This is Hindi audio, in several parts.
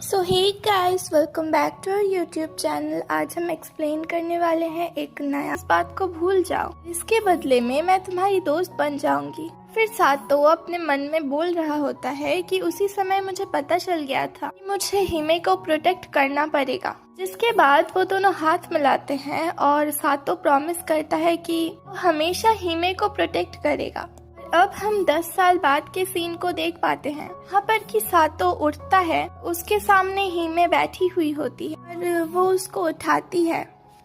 So hey guys, welcome back to our YouTube channel. आज हम एक्सप्लेन करने वाले हैं एक नया। इस बात को भूल जाओ, इसके बदले में मैं तुम्हारी दोस्त बन जाऊंगी। फिर सातो अपने मन में बोल रहा होता है कि उसी समय मुझे पता चल गया था कि मुझे हिमे को प्रोटेक्ट करना पड़ेगा। जिसके बाद वो दोनों हाथ मिलाते हैं और सातो प्रॉमिस करता है कि वो हमेशा हिमे को प्रोटेक्ट करेगा। अब हम 10 साल बाद के सीन को देख पाते हैं। यहाँ पर कि सातो उठता है, उसके सामने हिमे बैठी हुई होती है और वो उसको उठाती है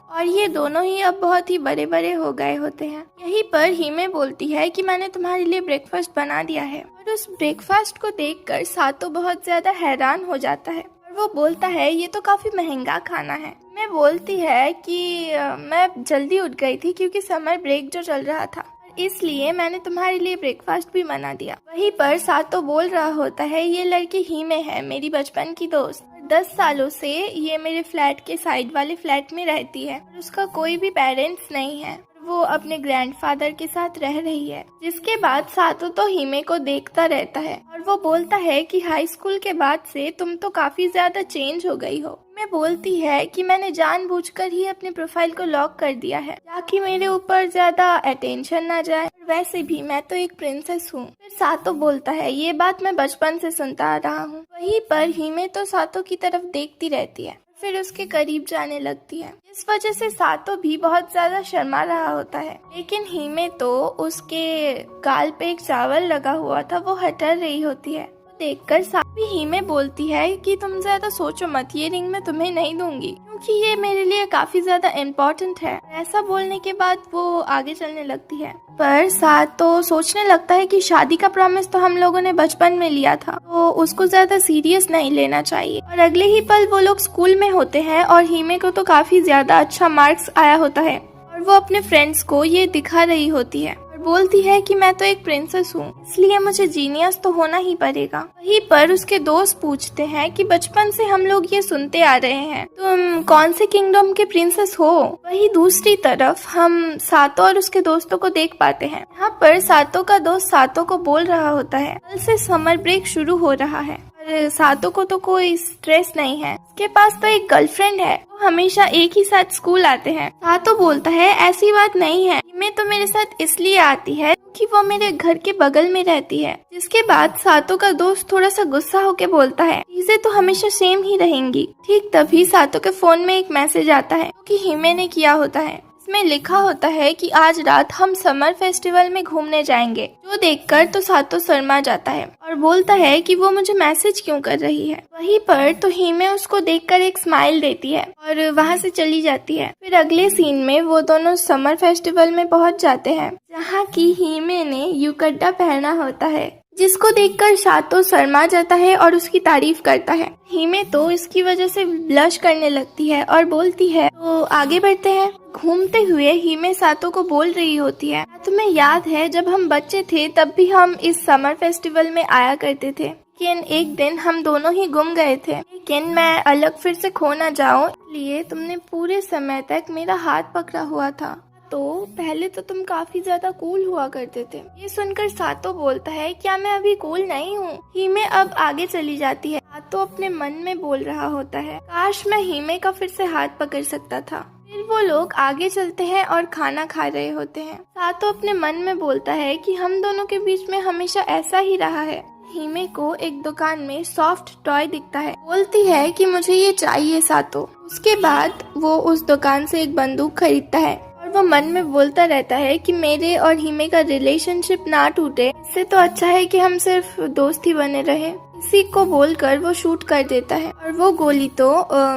और ये दोनों ही अब बहुत ही बड़े बड़े हो गए होते हैं। यहीं पर हिमे बोलती है कि मैंने तुम्हारे लिए ब्रेकफास्ट बना दिया है और उस ब्रेकफास्ट को देखकर सातो बहुत ज्यादा हैरान हो जाता है और वो बोलता है ये तो काफी महंगा खाना है। मैं बोलती है कि मैं जल्दी उठ गई थी क्योंकि समर ब्रेक जो चल रहा था, इसलिए मैंने तुम्हारे लिए ब्रेकफास्ट भी बना दिया। वहीं पर सातो बोल रहा होता है ये लड़की हिमे है, मेरी बचपन की दोस्त। 10 सालों से ये मेरे फ्लैट के साइड वाले फ्लैट में रहती है और उसका कोई भी पेरेंट्स नहीं है। वो अपने ग्रैंडफादर के साथ रह रही है। जिसके बाद सातो तो हिमे को देखता रहता है और वो बोलता है कि हाई स्कूल के बाद से तुम तो काफी ज्यादा चेंज हो गई हो। मैं बोलती है कि मैंने जानबूझकर ही अपने प्रोफाइल को लॉक कर दिया है ताकि मेरे ऊपर ज्यादा अटेंशन ना जाए, वैसे भी मैं तो एक प्रिंसेस हूँ। फिर सातो बोलता है ये बात मैं बचपन से सुनता आ रहा हूँ। वहीं पर हिमे तो सातो की तरफ देखती रहती है, फिर उसके करीब जाने लगती है। इस वजह से सातो भी बहुत ज्यादा शर्मा रहा होता है, लेकिन हिमे तो उसके गाल पे एक चावल लगा हुआ था वो हटा रही होती है। देखकर साबी हिमे बोलती है कि तुम ज्यादा सोचो मत, ये रिंग मैं तुम्हें नहीं दूंगी क्योंकि ये मेरे लिए काफी ज्यादा इम्पोर्टेंट है। ऐसा बोलने के बाद वो आगे चलने लगती है, पर सातो सोचने लगता है कि शादी का प्रॉमिस तो हम लोगों ने बचपन में लिया था, तो उसको ज्यादा सीरियस नहीं लेना चाहिए। और अगले ही पल वो लोग स्कूल में होते हैं और हिमे को तो काफी ज्यादा अच्छा मार्क्स आया होता है और वो अपने फ्रेंड्स को ये दिखा रही होती है। बोलती है कि मैं तो एक प्रिंसेस हूँ, इसलिए मुझे जीनियस तो होना ही पड़ेगा। वहीं पर उसके दोस्त पूछते हैं कि बचपन से हम लोग ये सुनते आ रहे हैं, तुम कौन से किंगडम के प्रिंसेस हो। वहीं दूसरी तरफ हम सातो और उसके दोस्तों को देख पाते हैं। यहाँ पर सातो का दोस्त सातो को बोल रहा होता है कल से समर ब्रेक शुरू हो रहा है और सातो को तो कोई स्ट्रेस नहीं है, उसके पास तो एक गर्लफ्रेंड है, वो हमेशा एक ही साथ स्कूल आते हैं। सातो बोलता है ऐसी बात नहीं है, मैं तो मेरे साथ इसलिए आती है कि वो मेरे घर के बगल में रहती है। जिसके बाद सातो का दोस्त थोड़ा सा गुस्सा होके बोलता है चीजें तो हमेशा सेम ही रहेंगी। ठीक तभी सातो के फोन में एक मैसेज आता है कि हिमे ने किया होता है। इसमें लिखा होता है कि आज रात हम समर फेस्टिवल में घूमने जाएंगे। जो देखकर तो सातो शर्मा जाता है और बोलता है कि वो मुझे मैसेज क्यों कर रही है। वहीं पर तो हिमे उसको देखकर एक स्माइल देती है और वहां से चली जाती है। फिर अगले सीन में वो दोनों समर फेस्टिवल में पहुंच जाते हैं जहाँ की हिमे ने युकड्डा पहना होता है, जिसको देखकर सातो शर्मा जाता है और उसकी तारीफ करता है। हिमे तो इसकी वजह से ब्लश करने लगती है और बोलती है तो आगे बढ़ते हैं। घूमते हुए हिमे सातो को बोल रही होती है तुम्हें याद है जब हम बच्चे थे तब भी हम इस समर फेस्टिवल में आया करते थे, लेकिन एक दिन हम दोनों ही गुम गए थे, लेकिन मैं अलग फिर से खो ना जाऊं इसलिए तुमने पूरे समय तक मेरा हाथ पकड़ा हुआ था। तो पहले तो तुम काफी ज्यादा कूल हुआ करते थे। ये सुनकर सातो बोलता है क्या मैं अभी कूल नहीं हूँ। हिमे अब आगे चली जाती है। सातो अपने मन में बोल रहा होता है काश मैं हिमे का फिर से हाथ पकड़ सकता था। फिर वो लोग आगे चलते हैं और खाना खा रहे होते हैं। सातो अपने मन में बोलता है कि हम दोनों के बीच में हमेशा ऐसा ही रहा है। हिमे को एक दुकान में सॉफ्ट टॉय दिखता है, बोलती है कि मुझे ये चाहिए सातो। उसके बाद वो उस दुकान से एक बंदूक खरीदता है और वो मन में बोलता रहता है कि मेरे और हिमे का रिलेशनशिप ना टूटे, इससे तो अच्छा है कि हम सिर्फ दोस्त ही बने रहे। इसी को बोलकर वो शूट कर देता है और वो गोली तो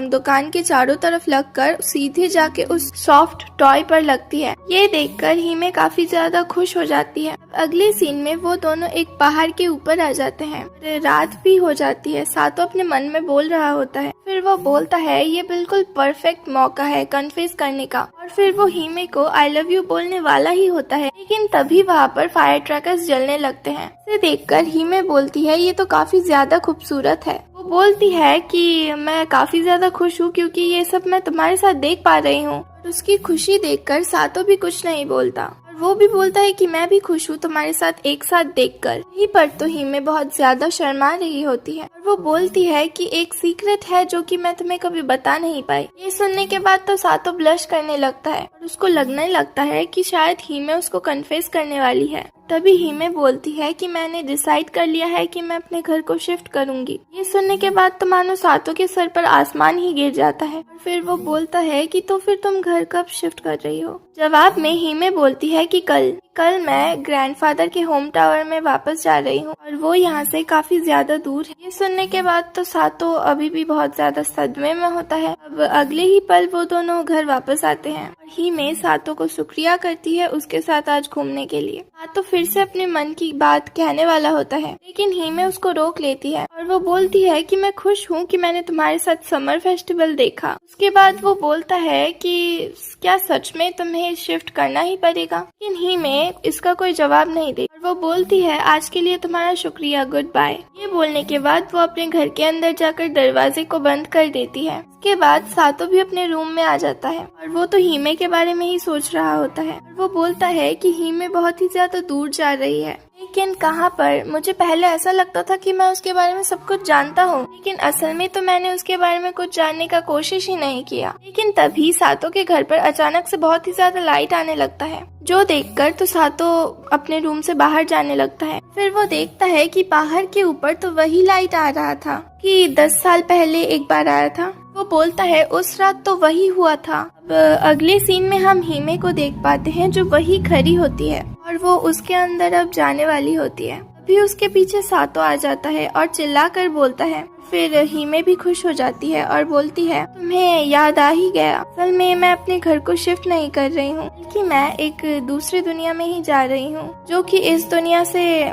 दुकान के चारों तरफ लगकर सीधे जाके उस सॉफ्ट टॉय पर लगती है। ये देखकर हिमे काफी ज्यादा खुश हो जाती है। अगले सीन में वो दोनों एक पहाड़ के ऊपर आ जाते हैं। रात भी हो जाती है। सातो अपने मन में बोल रहा होता है। फिर वो बोलता है ये बिल्कुल परफेक्ट मौका है कन्फेस करने का, और फिर वो हिमे को आई लव यू बोलने वाला ही होता है, लेकिन तभी वहाँ पर फायर ट्रैकर्स जलने लगते हैं। इसे देखकर हिमे बोलती है ये तो काफी ज्यादा खूबसूरत है। वो बोलती है कि मैं काफी ज्यादा खुश हूँ क्योंकि ये सब मैं तुम्हारे साथ देख पा रही हूँ। उसकी खुशी देखकर सातो भी कुछ नहीं बोलता और वो भी बोलता है कि मैं भी खुश हूँ तुम्हारे साथ एक साथ देखकर। यहीं पर तो हिमे बहुत ज्यादा शर्मा रही होती है और वो बोलती है कि एक सीक्रेट है जो कि मैं तुम्हें कभी बता नहीं पाई। ये सुनने के बाद तो सातो ब्लश करने लगता है और उसको लगने लगता है कि शायद हिमे उसको कन्फेस करने वाली है। तभी हिमे बोलती है कि मैंने डिसाइड कर लिया है कि मैं अपने घर को शिफ्ट करूंगी। ये सुनने के बाद तो मानो सातो के सर पर आसमान ही गिर जाता है और फिर वो बोलता है कि तो फिर तुम घर कब शिफ्ट कर रही हो। जवाब में हिमे बोलती है कि कल मैं ग्रैंडफादर के होम टावर में वापस जा रही हूँ और वो यहाँ से काफी ज्यादा दूर है। ये सुनने के बाद तो सातो अभी भी बहुत ज्यादा सदमे में होता है। अब अगले ही पल वो दोनों घर वापस आते हैं और हिमे सातो को शुक्रिया करती है उसके साथ आज घूमने के लिए। सातो फिर से अपने मन की बात कहने वाला होता है, लेकिन हिमे उसको रोक लेती है और वो बोलती है कि मैं खुश हूँ कि मैंने तुम्हारे साथ समर फेस्टिवल देखा। उसके बाद वो बोलता है कि क्या सच में तुम्हें शिफ्ट करना ही पड़ेगा, लेकिन हिमे इसका कोई जवाब नहीं दे और वो बोलती है आज के लिए तुम्हारा शुक्रिया, गुड बाय। ये बोलने के बाद वो अपने घर के अंदर जाकर दरवाजे को बंद कर देती है। उसके बाद सातो भी अपने रूम में आ जाता है और वो तो हिमे के बारे में ही सोच रहा होता है और वो बोलता है कि हिमे बहुत ही ज्यादा दूर जा रही है, लेकिन कहाँ पर। मुझे पहले ऐसा लगता था कि मैं उसके बारे में सब कुछ जानता हूँ, लेकिन असल में तो मैंने उसके बारे में कुछ जानने का कोशिश ही नहीं किया। लेकिन तभी सातो के घर पर अचानक से बहुत ही ज्यादा लाइट आने लगता है, जो देखकर तो सातो अपने रूम से बाहर जाने लगता है। फिर वो देखता है कि बाहर के ऊपर तो वही लाइट आ रहा था कि 10 साल पहले एक बार आया था। वो बोलता है उस रात तो वही हुआ था। अब अगले सीन में हम हिमे को देख पाते हैं जो वही खड़ी होती है और वो उसके अंदर अब जाने वाली होती है। अभी उसके पीछे सातो आ जाता है और चिल्लाकर बोलता है। फिर हिमे भी खुश हो जाती है और बोलती है तुम्हें याद आ ही गया, असल में मैं अपने घर को शिफ्ट नहीं कर रही हूँ, बल्कि मैं एक दूसरी दुनिया में ही जा रही हूँ जो कि इस दुनिया से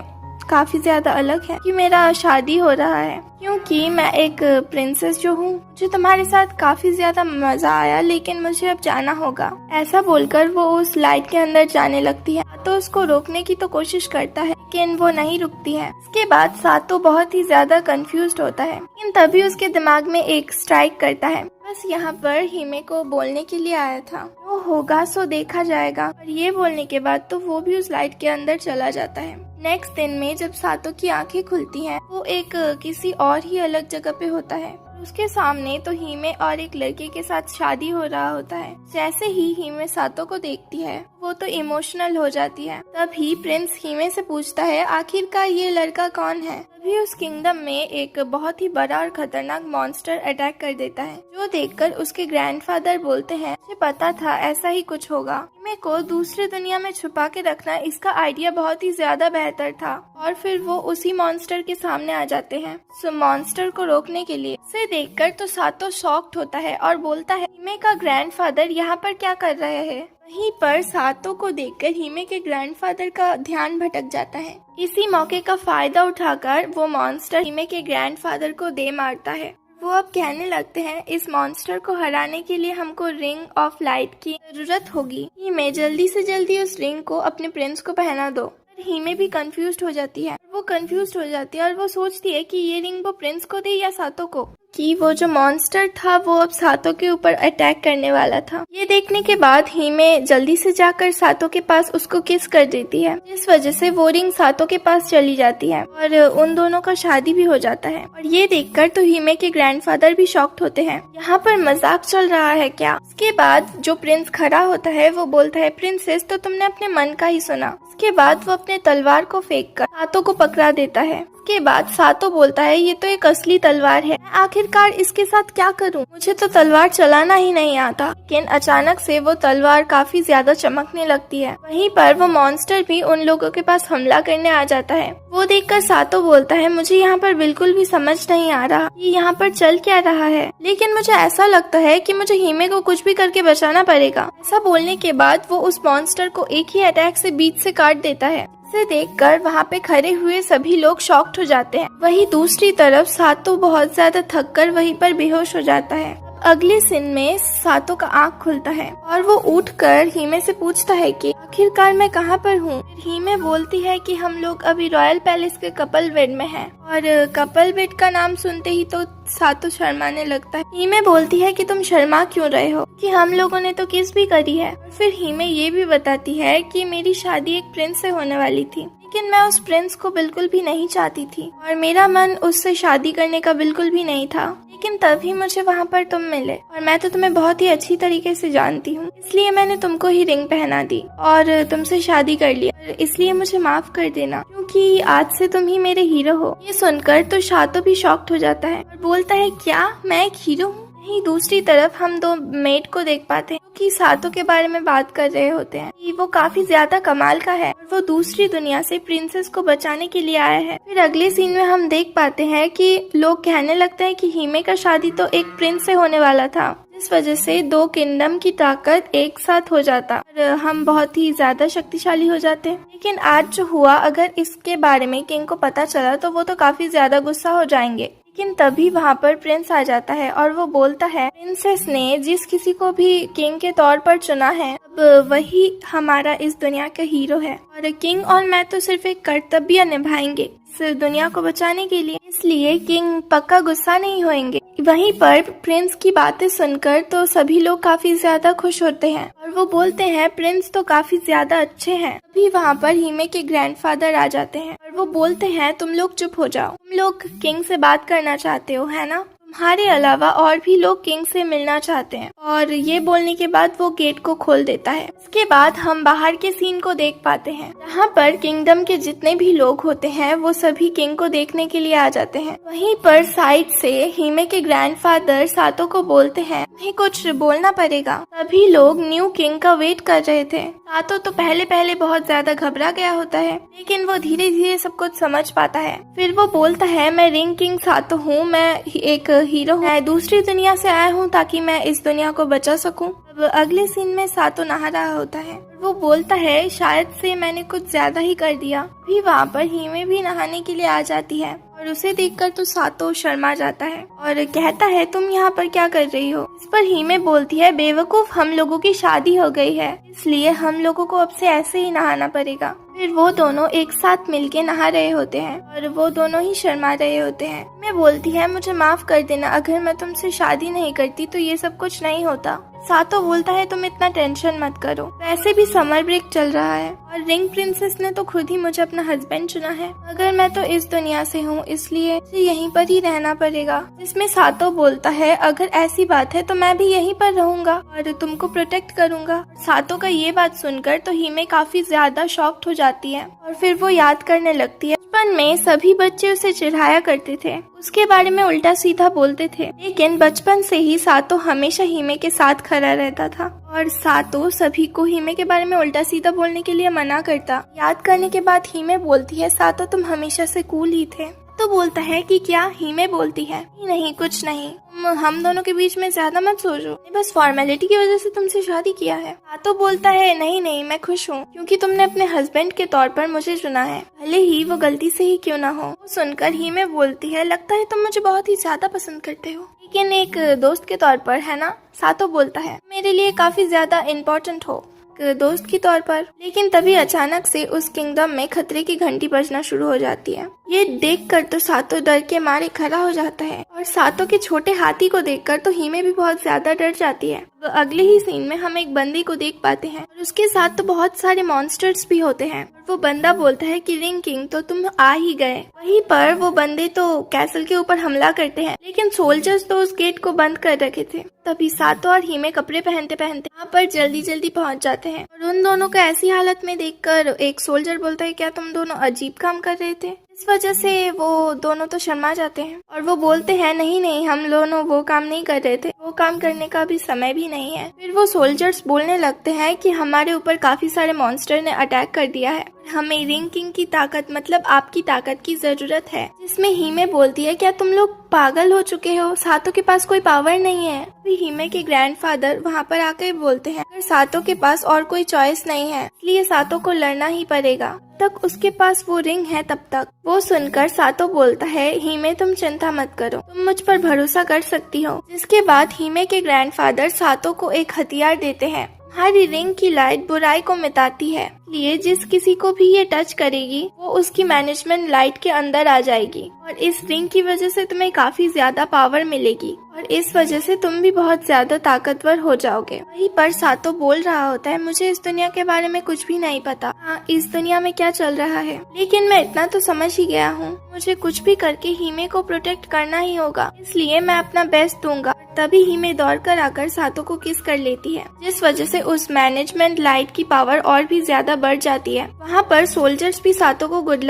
काफी ज्यादा अलग है। कि मेरा शादी हो रहा है क्योंकि मैं एक प्रिंसेस जो हूँ। मुझे तुम्हारे साथ काफी ज्यादा मजा आया, लेकिन मुझे अब जाना होगा। ऐसा बोलकर वो उस लाइट के अंदर जाने लगती है। तो उसको रोकने की तो कोशिश करता है, लेकिन वो नहीं रुकती है। इसके बाद सातो बहुत ही ज्यादा कंफ्यूज्ड होता है, लेकिन तभी उसके दिमाग में एक स्ट्राइक करता है। बस यहाँ पर हिमे को बोलने के लिए आया था, वो होगा सो देखा जाएगा। और ये बोलने के बाद तो वो भी उस लाइट के अंदर चला जाता है। नेक्स्ट दिन में जब सातो की आंखें खुलती हैं, वो एक किसी और ही अलग जगह पे होता है। उसके सामने तो हिमे और एक लड़के के साथ शादी हो रहा होता है। जैसे ही हिमे सातो को देखती है वो तो इमोशनल हो जाती है। तभी प्रिंस हिमे से पूछता है आखिरकार ये लड़का कौन है। तभी उस किंगडम में एक बहुत ही बड़ा और खतरनाक मॉन्स्टर अटैक कर देता है, जो देखकर उसके ग्रैंडफादर बोलते हैं मुझे पता था ऐसा ही कुछ होगा। हिमे को दूसरी दुनिया में छुपा के रखना इसका आइडिया बहुत ही ज्यादा बेहतर था। और फिर वो उसी मॉन्स्टर के सामने आ जाते हैं मॉन्स्टर को रोकने के लिए। इसे देखकर तो सातो शॉक्ड होता है और बोलता है हिमे का ग्रैंडफादर यहाँ पर क्या कर रहे हैं। वहीं पर सातो को देखकर हिमे के ग्रैंडफादर का ध्यान भटक जाता है। इसी मौके का फायदा उठाकर वो मॉन्स्टर हिमे के ग्रैंडफादर को दे मारता है। वो अब कहने लगते हैं इस मॉन्स्टर को हराने के लिए हमको रिंग ऑफ लाइट की जरूरत होगी। हिमे जल्दी से जल्दी उस रिंग को अपने प्रिंस को पहना दो। हिमे भी कंफ्यूज्ड हो जाती है। वो कंफ्यूज्ड हो जाती है और वो सोचती है कि ये रिंग वो प्रिंस को दे या सातो को, कि वो जो मॉन्स्टर था वो अब सातो के ऊपर अटैक करने वाला था। ये देखने के बाद हिमे जल्दी से जाकर सातो के पास उसको किस कर देती है, इस वजह से वो रिंग सातो के पास चली जाती है और उन दोनों का शादी भी हो जाता है। और ये देखकर तो हिमे के ग्रैंडफादर भी शॉक्ड होते हैं, यहाँ पर मजाक चल रहा है क्या। उसके बाद जो प्रिंस खड़ा होता है वो बोलता है प्रिंसेस तो तुमने अपने मन का ही सुना। उसके बाद वो अपने तलवार को फेंक कर सातो को पकड़ा देता है। उसके बाद सातो बोलता है ये तो एक असली तलवार है, मैं आखिरकार इसके साथ क्या करूं, मुझे तो तलवार चलाना ही नहीं आता। लेकिन अचानक से वो तलवार काफी ज्यादा चमकने लगती है। वहीं पर वो मॉन्स्टर भी उन लोगों के पास हमला करने आ जाता है। वो देखकर सातो बोलता है मुझे यहाँ पर बिल्कुल भी समझ नहीं आ रहा ये यहाँ पर चल क्या रहा है, लेकिन मुझे ऐसा लगता है कि मुझे हिमे को कुछ भी करके बचाना पड़ेगा। ऐसा बोलने के बाद वो उस मॉन्स्टर को एक ही अटैक से बीच से काट देता है। इसे देखकर वहाँ पे खड़े हुए सभी लोग शॉक्ड हो जाते हैं। वहीं दूसरी तरफ सातो बहुत ज्यादा थककर वहीं पर बेहोश हो जाता है। अगले सीन में सातो का आँख खुलता है और वो उठकर हीमे से पूछता है कि आखिरकार मैं कहाँ पर हूँ। हीमे बोलती है कि हम लोग अभी रॉयल पैलेस के कपल बेड में हैं। और कपल बेड का नाम सुनते ही तो सातो शर्माने लगता है। हीमे बोलती है कि तुम शर्मा क्यों रहे हो, कि हम लोगों ने तो किस भी करी है। फिर हीमे ये भी बताती है कि मेरी शादी एक प्रिंस से होने वाली थी, लेकिन मैं उस प्रिंस को बिल्कुल भी नहीं चाहती थी और मेरा मन उससे शादी करने का बिल्कुल भी नहीं था। लेकिन तभी मुझे वहाँ पर तुम मिले और मैं तो तुम्हें बहुत ही अच्छी तरीके से जानती हूँ, इसलिए मैंने तुमको ही रिंग पहना दी और तुमसे शादी कर लिया। इसलिए मुझे माफ कर देना, क्योंकि आज से तुम ही मेरे हीरो हो। ये सुनकर तो सातो भी शॉक्ड हो जाता है और बोलता है क्या मैं एक हीरो हूँ? नहीं, दूसरी तरफ हम दो मेड को देख पाते हैं कि सातो के बारे में बात कर रहे होते हैं कि वो काफी ज्यादा कमाल का है और वो दूसरी दुनिया से प्रिंसेस को बचाने के लिए आया है। फिर अगले सीन में हम देख पाते हैं कि लोग कहने लगते हैं कि हीमे का शादी तो एक प्रिंस से होने वाला था, इस वजह से 2 किंगडम की ताकत एक साथ हो जाता और हम बहुत ही ज्यादा शक्तिशाली हो जाते। लेकिन आज जो हुआ, अगर इसके बारे में किंग को पता चला तो वो तो काफी ज्यादा गुस्सा हो जाएंगे। लेकिन तभी वहाँ पर प्रिंस आ जाता है और वो बोलता है प्रिंसेस ने जिस किसी को भी किंग के तौर पर चुना है, अब वही हमारा इस दुनिया का हीरो है और किंग और मैं तो सिर्फ एक कर्तव्य निभाएंगे इस दुनिया को बचाने के लिए, इसलिए किंग पक्का गुस्सा नहीं होंगे। वहीं पर प्रिंस की बातें सुनकर तो सभी लोग काफी ज्यादा खुश होते हैं और वो बोलते हैं प्रिंस तो काफी ज्यादा अच्छे हैं। अभी वहाँ पर हीमे के ग्रैंडफादर आ जाते हैं और वो बोलते हैं तुम लोग चुप हो जाओ, तुम लोग किंग से बात करना चाहते हो है ना, तुम्हारे अलावा और भी लोग किंग से मिलना चाहते हैं। और ये बोलने के बाद वो गेट को खोल देता है। इसके बाद हम बाहर के सीन को देख पाते हैं, जहाँ पर किंगडम के जितने भी लोग होते हैं वो सभी किंग को देखने के लिए आ जाते हैं। वहीं पर साइड से हीमे के ग्रैंडफादर सातो को बोलते हैं उन्हें कुछ बोलना पड़ेगा। सभी लोग न्यू किंग का वेट कर रहे थे। सातो तो पहले बहुत ज्यादा घबरा गया होता है, लेकिन वो धीरे धीरे सब कुछ समझ पाता है। फिर वो बोलता है मैं रिंग किंग सातो हूँ, मैं एक हीरो हूँ, मैं दूसरी दुनिया से आया हूँ ताकि मैं इस दुनिया को बचा सकूं। अब अगले सीन में सातो नहा रहा होता है, वो बोलता है शायद से मैंने कुछ ज्यादा ही कर दिया। भी वहाँ पर हीमे भी नहाने के लिए आ जाती है और उसे देखकर तो सातो शर्मा जाता है और कहता है तुम यहाँ पर क्या कर रही हो। इस पर हीमे बोलती है बेवकूफ, हम लोगों की शादी हो गई है, इसलिए हम लोगों को अब से ऐसे ही नहाना पड़ेगा। फिर वो दोनों एक साथ मिलके नहा रहे होते हैं और वो दोनों ही शर्मा रहे होते हैं। मैं बोलती है मुझे माफ कर देना, अगर मैं तुमसे शादी नहीं करती तो ये सब कुछ नहीं होता। सातो बोलता है तुम इतना टेंशन मत करो, वैसे भी समर ब्रेक चल रहा है और रिंग प्रिंसेस ने तो खुद ही मुझे अपना हस्बैंड चुना है, अगर मैं तो इस दुनिया से हूँ इसलिए यहीं पर ही रहना पड़ेगा। जिसमें सातो बोलता है अगर ऐसी बात है तो मैं भी यहीं पर रहूंगा और तुमको प्रोटेक्ट करूंगा। सातो का ये बात सुनकर तो हीमे काफी ज्यादा शॉक्ड हो जाती है और फिर वो याद करने लगती है बचपन में सभी बच्चे उसे चिढ़ाया करते थे, उसके बारे में उल्टा सीधा बोलते थे, लेकिन बचपन से ही सातो हमेशा हीमे के साथ खड़ा रहता था और सातो सभी को हीमे के बारे में उल्टा सीधा बोलने के लिए मना करता। याद करने के बाद हीमे बोलती है सातो तुम हमेशा से कूल ही थे। तो बोलता है कि क्या? हीमे बोलती है नहीं कुछ नहीं, हम दोनों के बीच में ज्यादा मत सोचो, बस फॉर्मेलिटी की वजह से तुमसे शादी किया है। सातो बोलता है नहीं मैं खुश हूँ क्योंकि तुमने अपने हस्बैंड के तौर पर मुझे चुना है, भले ही वो गलती से ही क्यों ना हो। वो सुनकर हीमे बोलती है लगता है तुम मुझे बहुत ही ज्यादा पसंद करते हो, लेकिन एक दोस्त के तौर पर, है ना? सातो बोलता है मेरे लिए काफी ज्यादा इम्पोर्टेंट हो दोस्त के तौर पर। लेकिन तभी अचानक से उस किंगडम में खतरे की घंटी बजना शुरू हो जाती है। ये देखकर तो सातो डर के मारे खड़ा हो जाता है और सातो के छोटे हाथी को देखकर तो हीमे भी बहुत ज्यादा डर जाती है। अगले ही सीन में हम एक बंदे को देख पाते हैं और उसके साथ तो बहुत सारे मॉन्स्टर्स भी होते हैं। वो बंदा बोलता है कि रिंग किंग तो तुम आ ही गए। वहीं पर वो बंदे तो कैसल के ऊपर हमला करते हैं, लेकिन सोल्जर्स तो उस गेट को बंद कर रखे थे। तभी सातो और हीमे कपड़े पहनते पहनते वहाँ पर जल्दी पहुँच जाते हैं और उन दोनों को ऐसी हालत में देखकर एक सोल्जर बोलता है क्या तुम दोनों अजीब काम कर रहे थे? इस वजह से वो दोनों तो शर्मा जाते हैं और वो बोलते हैं नहीं हम दोनों वो काम नहीं कर रहे थे, वो काम करने का भी समय भी नहीं है। फिर वो सोल्जर्स बोलने लगते हैं कि हमारे ऊपर काफी सारे मॉन्स्टर ने अटैक कर दिया है, हमें रिंग किंग की ताकत मतलब आपकी ताकत की जरूरत है। जिसमें हीमे बोलती है, क्या तुम लोग पागल हो चुके हो, सातो के पास कोई पावर नहीं है। फिर हीमे के ग्रैंडफादर वहाँ पर आकर बोलते हैं, अगर सातो के पास और कोई चॉइस नहीं है इसलिए सातो को लड़ना ही पड़ेगा, तक उसके पास वो रिंग है तब तक। वो सुनकर सातो बोलता है, हीमे तुम चिंता मत करो, तुम मुझ पर भरोसा कर सकती हो। जिसके बाद हीमे के ग्रैंडफादर सातो को एक हथियार देते हैं। हमारी रिंग की लाइट बुराई को मिटाती है, इसलिए जिस किसी को भी ये टच करेगी वो उसकी मैनेजमेंट लाइट के अंदर आ जाएगी और इस रिंग की वजह से तुम्हें काफी ज्यादा पावर मिलेगी और इस वजह से तुम भी बहुत ज्यादा ताकतवर हो जाओगे। वहीं पर सातो बोल रहा होता है, मुझे इस दुनिया के बारे में कुछ भी नहीं पता, हाँ इस दुनिया में क्या चल रहा है, लेकिन मैं इतना तो समझ ही गया हूँ, मुझे कुछ भी करके हीमे को प्रोटेक्ट करना ही होगा, इसलिए मैं अपना बेस्ट दूंगा। तभी हीमे दौड़कर आकर सातो को किस कर लेती है, जिस वजह से उस मैनेजमेंट लाइट की पावर और भी ज्यादा बढ़ जाती है। वहाँ पर सोल्जर्स भी सातो को गुड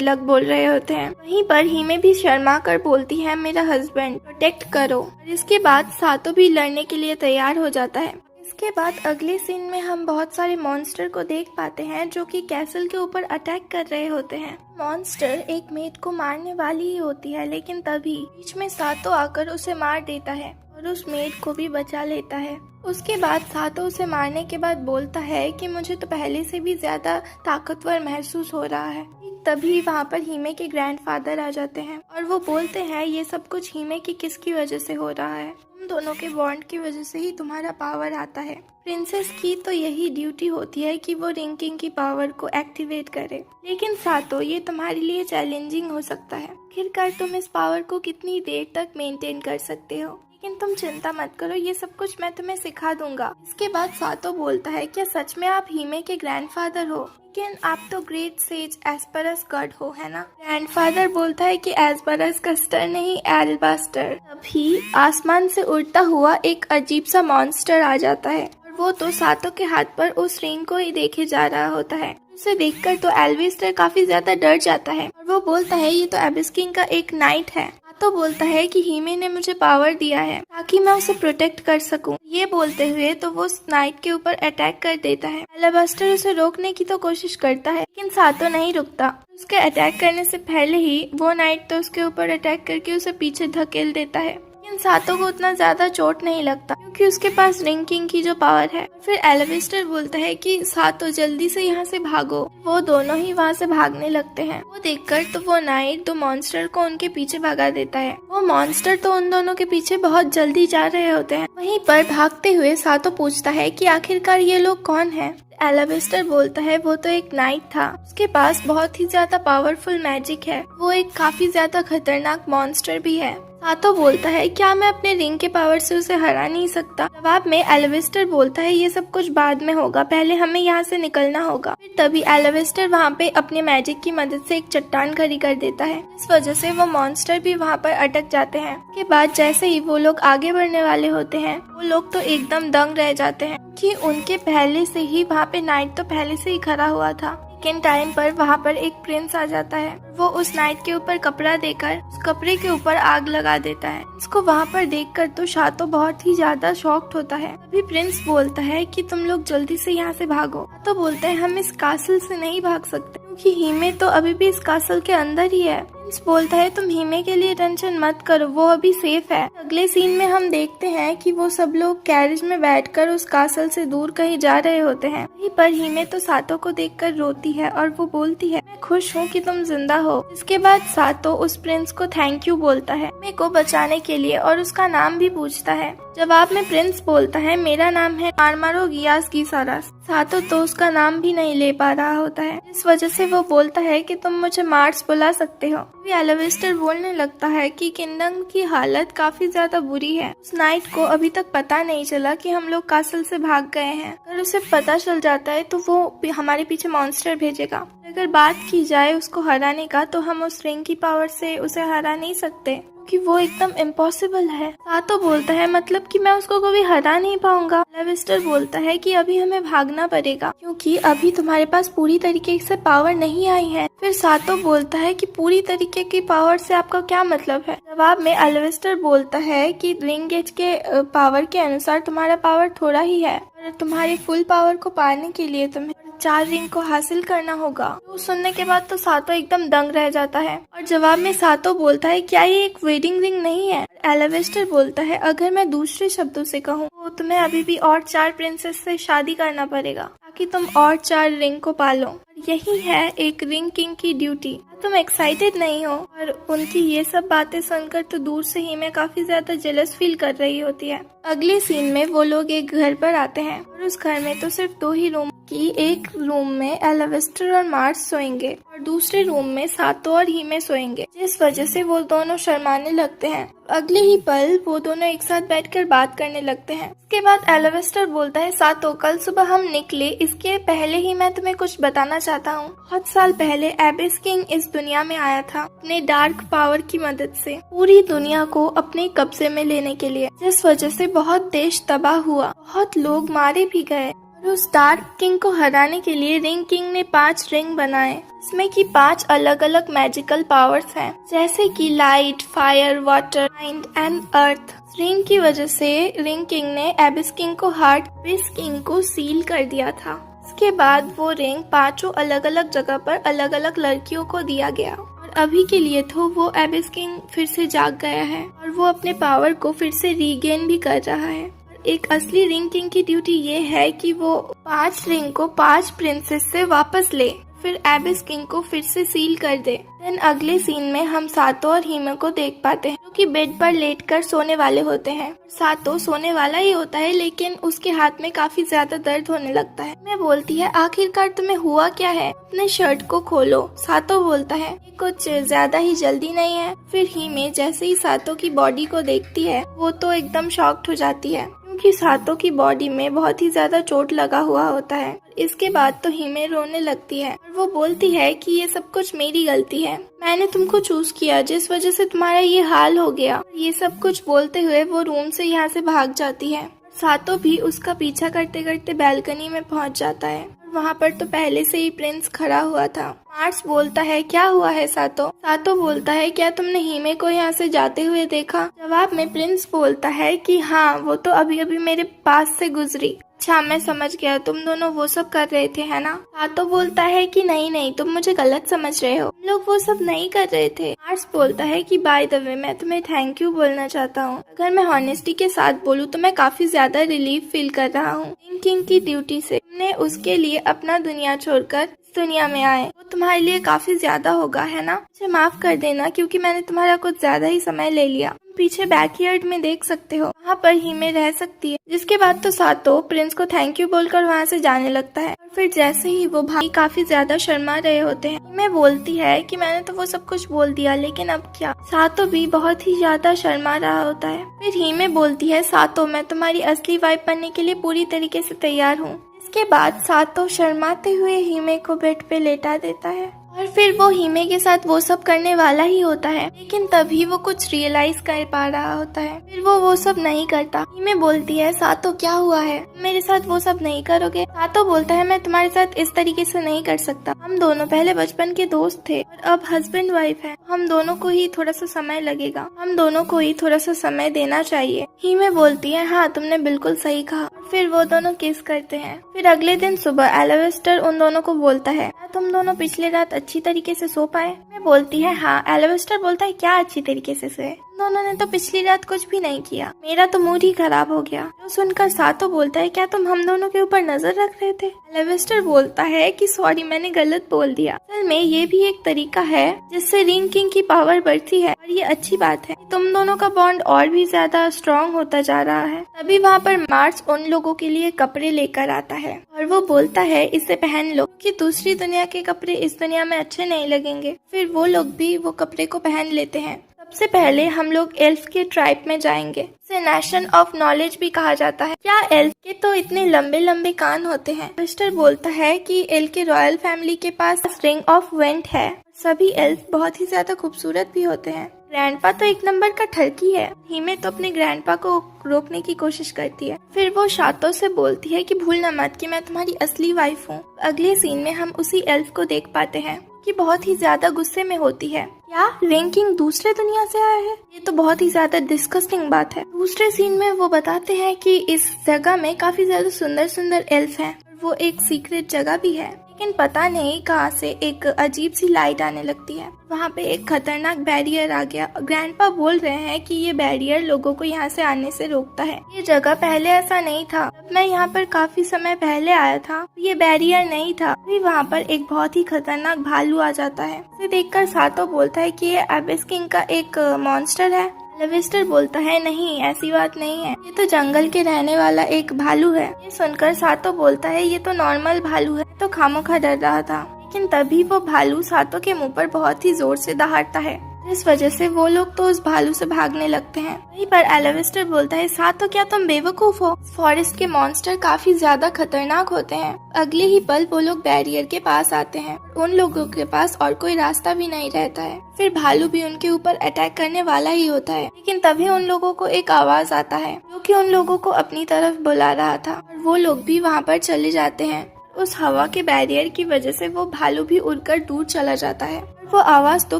लक बोल रहे होते हैं। वहीं पर हीमे भी शर्मा कर बोलती है, मेरा हस्बैंड प्रोटेक्ट करो। और इसके बाद सातो भी लड़ने के लिए तैयार हो जाता है। इसके बाद अगले सीन में हम बहुत सारे मॉन्स्टर को देख पाते हैं जो कि कैसल के ऊपर अटैक कर रहे होते हैं। मॉन्स्टर एक मेड को मारने वाली ही होती है, लेकिन तभी बीच में सातो आकर उसे मार देता है और उस मेड को भी बचा लेता है। उसके बाद सातो उसे मारने के बाद बोलता है कि मुझे तो पहले से भी ज्यादा ताकतवर महसूस हो रहा है। तभी वहाँ पर हीमे के ग्रैंडफादर आ जाते हैं और वो बोलते हैं, ये सब कुछ हीमे की किसकी वजह से हो रहा है, तुम दोनों के बॉन्ड की वजह से ही तुम्हारा पावर आता है। प्रिंसेस की तो यही ड्यूटी होती है कि वो रिंग किंग की पावर को एक्टिवेट करे, लेकिन सातो ये तुम्हारे लिए चैलेंजिंग हो सकता है। आखिरकार तुम इस पावर को कितनी देर तक मेंटेन कर सकते हो, लेकिन तुम चिंता मत करो, ये सब कुछ मैं तुम्हें सिखा दूंगा। इसके बाद सातो बोलता है, क्या सच में आप हीमे के ग्रैंडफादर हो, लेकिन आप तो ग्रेट सेज एस्परस गॉड हो, है ना। ग्रैंडफादर बोलता है कि एस्परस कस्टर नहीं एल्बास्टर। तभी आसमान से उड़ता हुआ एक अजीब सा मॉन्स्टर आ जाता है और वो तो सातो के हाथ पर उस रिंग को ही देखे जा रहा होता है। उसे देखकर तो एल्विस्टर काफी ज्यादा डर जाता है और वो बोलता है, ये तो एबिस किंग का एक नाइट है। तो बोलता है कि हीमे ने मुझे पावर दिया है ताकि मैं उसे प्रोटेक्ट कर सकूं। ये बोलते हुए तो वो नाइट के ऊपर अटैक कर देता है। एलाबास्टर उसे रोकने की तो कोशिश करता है, लेकिन सातो नहीं रुकता। उसके अटैक करने से पहले ही वो नाइट तो उसके ऊपर अटैक करके उसे पीछे धकेल देता है, लेकिन सातो को उतना ज्यादा चोट नहीं लगता क्योंकि उसके पास रिंग किंग की जो पावर है। फिर एलाबास्टर बोलता है कि सातो जल्दी से यहाँ से भागो। वो दोनों ही वहाँ से भागने लगते हैं। वो देखकर तो वो नाइट तो मॉन्स्टर को उनके पीछे भगा देता है। वो मॉन्स्टर तो उन दोनों के पीछे बहुत जल्दी जा रहे होते हैं। वहीं पर भागते हुए सातो पूछता है कि आखिरकार ये लोग कौन हैं? एलाबास्टर बोलता है, वो तो एक नाइट था, उसके पास बहुत ही ज्यादा पावरफुल मैजिक है, वो एक काफी ज्यादा खतरनाक मॉन्स्टर भी है। सातो बोलता है, क्या मैं अपने रिंग के पावर से उसे हरा नहीं सकता? जवाब में एलाबास्टर बोलता है, ये सब कुछ बाद में होगा, पहले हमें यहाँ से निकलना होगा। फिर तभी एलाबास्टर वहाँ पे अपने मैजिक की मदद से एक चट्टान खड़ी कर देता है। इस वजह से वो मॉन्स्टर भी वहाँ पर अटक जाते हैं। उसके बाद जैसे ही वो लोग आगे बढ़ने वाले होते हैं, वो लोग तो एकदम दंग रह जाते हैं कि उनके पहले से ही वहाँ पे नाइट तो पहले से ही खड़ा हुआ था। लेकिन टाइम पर वहाँ पर एक प्रिंस आ जाता है। वो उस नाइट के ऊपर कपड़ा देकर उस कपड़े के ऊपर आग लगा देता है। उसको वहाँ पर देखकर तो सातो बहुत ही ज्यादा शॉक्ड होता है। अभी प्रिंस बोलता है कि तुम लोग जल्दी से यहाँ से भागो। तो बोलता है, हम इस कासल से नहीं भाग सकते क्योंकि हीमे तो अभी भी इस कासल के अंदर ही है। प्रिंस बोलता है, तुम हीमे के लिए टेंशन मत करो, वो अभी सेफ है। अगले सीन में हम देखते हैं कि वो सब लोग कैरेज में बैठकर उस कासल से दूर कहीं जा रहे होते हैं। वहीं पर हीमे तो सातो को देखकर रोती है और वो बोलती है, मैं खुश हूँ कि तुम जिंदा हो। इसके बाद सातो उस प्रिंस को थैंक यू बोलता है हीमे को बचाने के लिए और उसका नाम भी पूछता है। जवाब में प्रिंस बोलता है, मेरा नाम है आर्मारो गियास गिसारास। सातो तो उसका नाम भी नहीं ले पा रहा होता है। इस वजह से वो बोलता है कि तुम मुझे मार्स बुला सकते हो। एलाबास्टर बोलने लगता है कि किंगडम की हालत काफी ज्यादा बुरी है। उस नाइट को अभी तक पता नहीं चला कि हम लोग कासल से भाग गए हैं। अगर उसे पता चल जाता है तो वो हमारे पीछे मॉन्स्टर भेजेगा। अगर बात की जाए उसको हराने का तो हम उस रिंग की पावर से उसे हरा नहीं सकते कि वो एकदम इम्पॉसिबल है। सातो बोलता है, मतलब कि मैं उसको कभी हरा नहीं पाऊंगा। एलाबास्टर बोलता है कि अभी हमें भागना पड़ेगा क्योंकि अभी तुम्हारे पास पूरी तरीके से पावर नहीं आई है। फिर सातो बोलता है कि पूरी तरीके की पावर से आपका क्या मतलब है? जवाब में एलाबास्टर बोलता है कि रिंग गेज के पावर के अनुसार तुम्हारा पावर थोड़ा ही है और तुम्हारी फुल पावर को पाने के लिए तुम्हें 4 रिंग को हासिल करना होगा। तो सुनने के बाद तो सातो एकदम दंग रह जाता है और जवाब में सातो बोलता है क्या ये एक वेडिंग रिंग नहीं है। एलेवेस्टर बोलता है अगर मैं दूसरे शब्दों से कहूँ तो तुम्हें अभी भी और 4 प्रिंसेस से शादी करना पड़ेगा ताकि तुम और 4 रिंग को पालो। यही है एक रिंग किंग की ड्यूटी। तुम एक्साइटेड नहीं हो? और उनकी ये सब बातें सुनकर तो दूर से ही मैं काफी ज्यादा जेलस फील कर रही होती है। अगले सीन में वो लोग एक घर पर आते हैं और उस घर में तो सिर्फ 2 ही रूम की, एक रूम में एलेवेस्टर और मार्स सोएंगे और दूसरे रूम में सातो और हीमे सोएंगे, जिस वजह से वो दोनों शर्माने लगते हैं। अगले ही पल वो दोनों एक साथ बैठकर बात करने लगते हैं। इसके बाद एलेवेस्टर बोलता है सातो कल सुबह हम निकले, इसके पहले ही मैं तुम्हें कुछ बताना चाहता हूँ। बहुत साल पहले एबिस किंग इस दुनिया में आया था अपने डार्क पावर की मदद से पूरी दुनिया को अपने कब्जे में लेने के लिए, जिस वजह से बहुत देश तबाह हुआ, बहुत लोग मारे भी गए। और उस डार्क किंग को हराने के लिए रिंग किंग ने 5 रिंग बनाए, इसमें कि 5 अलग अलग मैजिकल पावर्स हैं, जैसे कि light, fire, water, mind and earth. Ring की वजह से रिंग किंग ने एबिस किंग को हार्ट एबिस किंग को सील कर दिया था। इसके बाद वो रिंग 5 अलग अलग जगह पर अलग अलग लड़कियों को दिया गया और अभी के लिए तो वो एबिस किंग फिर से जाग गया है और वो अपने पावर को फिर से रीगेन भी कर रहा है। एक असली रिंग किंग की ड्यूटी ये है कि वो 5 रिंग को 5 प्रिंसेस से वापस ले, फिर एबिस किंग को फिर से सील कर दे। देन अगले सीन में हम सातो और हीमे को देख पाते हैं जो कि बेड पर लेटकर सोने वाले होते हैं। सातो सोने वाला ही होता है लेकिन उसके हाथ में काफी ज्यादा दर्द होने लगता है। मैं बोलती है आखिरकार तुम्हें हुआ क्या है, अपने शर्ट को खोलो। सातो बोलता है कुछ ज्यादा ही जल्दी नहीं है। फिर हीमे जैसे ही सातो की बॉडी को देखती है वो तो एकदम शॉक्ड हो जाती है क्योंकि सातो की बॉडी में बहुत ही ज्यादा चोट लगा हुआ होता है। इसके बाद तो हीमे रोने लगती है और वो बोलती है कि ये सब कुछ मेरी गलती है, मैंने तुमको चूज किया जिस वजह से तुम्हारा ये हाल हो गया। ये सब कुछ बोलते हुए वो रूम से यहाँ से भाग जाती है। सातो भी उसका पीछा करते करते बैल्कनी में पहुँच जाता है। वहाँ पर तो पहले से ही प्रिंस खड़ा हुआ था। मार्स बोलता है क्या हुआ है सातो? सातो बोलता है क्या तुमने हीमे को यहाँ से जाते हुए देखा? जवाब में प्रिंस बोलता है कि हाँ वो तो अभी अभी मेरे पास से गुजरी। अच्छा मैं समझ गया, तुम दोनों वो सब कर रहे थे है ना? सातो बोलता है कि नहीं नहीं तुम मुझे गलत समझ रहे हो, हम लोग वो सब नहीं कर रहे थे। मार्स बोलता है कि बाय द वे मैं तुम्हें थैंक यू बोलना चाहता हूँ। अगर मैं हॉनेस्टी के साथ बोलूँ तो मैं काफी ज्यादा रिलीफ फील कर रहा हूँ। रिंग किंग की ड्यूटी से तुमने उसके लिए अपना दुनिया छोड़कर दुनिया में आए, वो तुम्हारे लिए काफी ज्यादा होगा है ना? मुझे माफ कर देना क्योंकि मैंने तुम्हारा कुछ ज्यादा ही समय ले लिया। पीछे बैकयार्ड में देख सकते हो, वहाँ पर हीमे रह सकती है। जिसके बाद तो सातो प्रिंस को थैंक यू बोलकर वहाँ से जाने लगता है और फिर जैसे ही वो भाई काफी ज्यादा शर्मा रहे होते हैं, हीमे बोलती है कि मैंने तो वो सब कुछ बोल दिया लेकिन अब क्या? सातो भी बहुत ही ज्यादा शर्मा रहा होता है। फिर हीमे बोलती है सातो मैं तुम्हारी असली वाइफ बनने के लिए पूरी तरीके से तैयार हूँ। इसके बाद सातो शर्माते हुए हीमे को बेड पे लेटा देता है और फिर वो हीमे के साथ वो सब करने वाला ही होता है लेकिन तभी वो कुछ रियलाइज कर पा रहा होता है। फिर वो सब नहीं करता। हीमे बोलती है सातो क्या हुआ है, मेरे साथ वो सब नहीं करोगे? सातो बोलता है मैं तुम्हारे साथ इस तरीके से नहीं कर सकता, हम दोनों पहले बचपन के दोस्त थे और अब हस्बैंड वाइफ है, हम दोनों को ही थोड़ा सा समय लगेगा, हम दोनों को ही थोड़ा सा समय देना चाहिए। हीमे बोलती है हाँ तुमने बिल्कुल सही कहा। फिर वो दोनों किस करते हैं। फिर अगले दिन सुबह एलेवेस्टर उन दोनों को बोलता है तुम दोनों पिछले रात अच्छी तरीके से सो पाए? मैं बोलती है हाँ। एलेवेस्टर बोलता है क्या अच्छी तरीके से सोए, दोनों ने तो पिछली रात कुछ भी नहीं किया, मेरा तो मूड ही खराब हो गया। तो सुनकर सातो बोलता है क्या तुम हम दोनों के ऊपर नजर रख रहे थे? एलेवेस्टर बोलता है कि सॉरी मैंने गलत बोल दिया, असल में ये भी एक तरीका है जिससे रिंग किंग की पावर बढ़ती है और ये अच्छी बात है, तुम दोनों का बॉन्ड और भी ज्यादा स्ट्रॉन्ग होता जा रहा है। तभी वहाँ पर मार्स उन लोगों के लिए कपड़े लेकर आता है और वो बोलता है इसे पहन लो कि दूसरी दुनिया के कपड़े इस दुनिया में अच्छे नहीं लगेंगे। फिर वो लोग भी वो कपड़े को पहन लेते हैं। सबसे पहले हम लोग एल्फ के ट्राइब में जाएंगे, इसे नेशन ऑफ नॉलेज भी कहा जाता है। क्या एल्फ के तो इतने लंबे लंबे कान होते हैं? मिस्टर बोलता है कि एल्फ के रॉयल फैमिली के पास रिंग ऑफ वेंट है, सभी एल्फ बहुत ही ज्यादा खूबसूरत भी होते हैं। ग्रैंडपा तो एक नंबर का ठरकी है। हीमे तो अपने ग्रैंडपा को रोकने की कोशिश करती है। फिर वो सातो से बोलती है कि भूलना मत कि मैं तुम्हारी असली वाइफ हूँ। अगले सीन में हम उसी एल्फ को देख पाते हैं कि बहुत ही ज्यादा गुस्से में होती है। क्या रिंग किंग दूसरे दुनिया से आया है? ये तो बहुत ही ज्यादा डिस्कस्टिंग बात है। दूसरे सीन में वो बताते हैं कि इस जगह में काफी ज्यादा सुंदर सुंदर एल्फ हैं। वो एक सीक्रेट जगह भी है, लेकिन पता नहीं कहाँ से एक अजीब सी लाइट आने लगती है। वहाँ पे एक खतरनाक बैरियर आ गया। ग्रैंडपा बोल रहे हैं कि ये बैरियर लोगों को यहाँ से आने से रोकता है। ये जगह पहले ऐसा नहीं था। जब मैं यहाँ पर काफी समय पहले आया था ये बैरियर नहीं था। फिर वहाँ पर एक बहुत ही खतरनाक भालू आ जाता है। इसे देखकर सातो बोलता है कि ये एबिस किंग का एक मॉन्स्टर है। एलेविस्टर बोलता है नहीं, ऐसी बात नहीं है, ये तो जंगल के रहने वाला एक भालू है। ये सुनकर सातो बोलता है ये तो नॉर्मल भालू है, तो खामोखा डर रहा था। लेकिन तभी वो भालू सातो के मुंह पर बहुत ही जोर से दहाड़ता है। इस वजह से वो लोग तो उस भालू से भागने लगते हैं। वहीं पर एलेविस्टर बोलता है सातो क्या तुम बेवकूफ हो? फॉरेस्ट के मॉन्स्टर काफी ज्यादा खतरनाक होते हैं। अगले ही पल वो लोग बैरियर के पास आते हैं। उन लोगों के पास और कोई रास्ता भी नहीं रहता है। फिर भालू भी उनके ऊपर अटैक करने वाला ही होता है। लेकिन तभी उन लोगों को एक आवाज आता है जो कि उन लोगों को अपनी तरफ बुला रहा था और वो लोग भी वहाँ पर चले जाते हैं। उस हवा के बैरियर की वजह से वो भालू भी उड़कर दूर चला जाता है। वो आवाज तो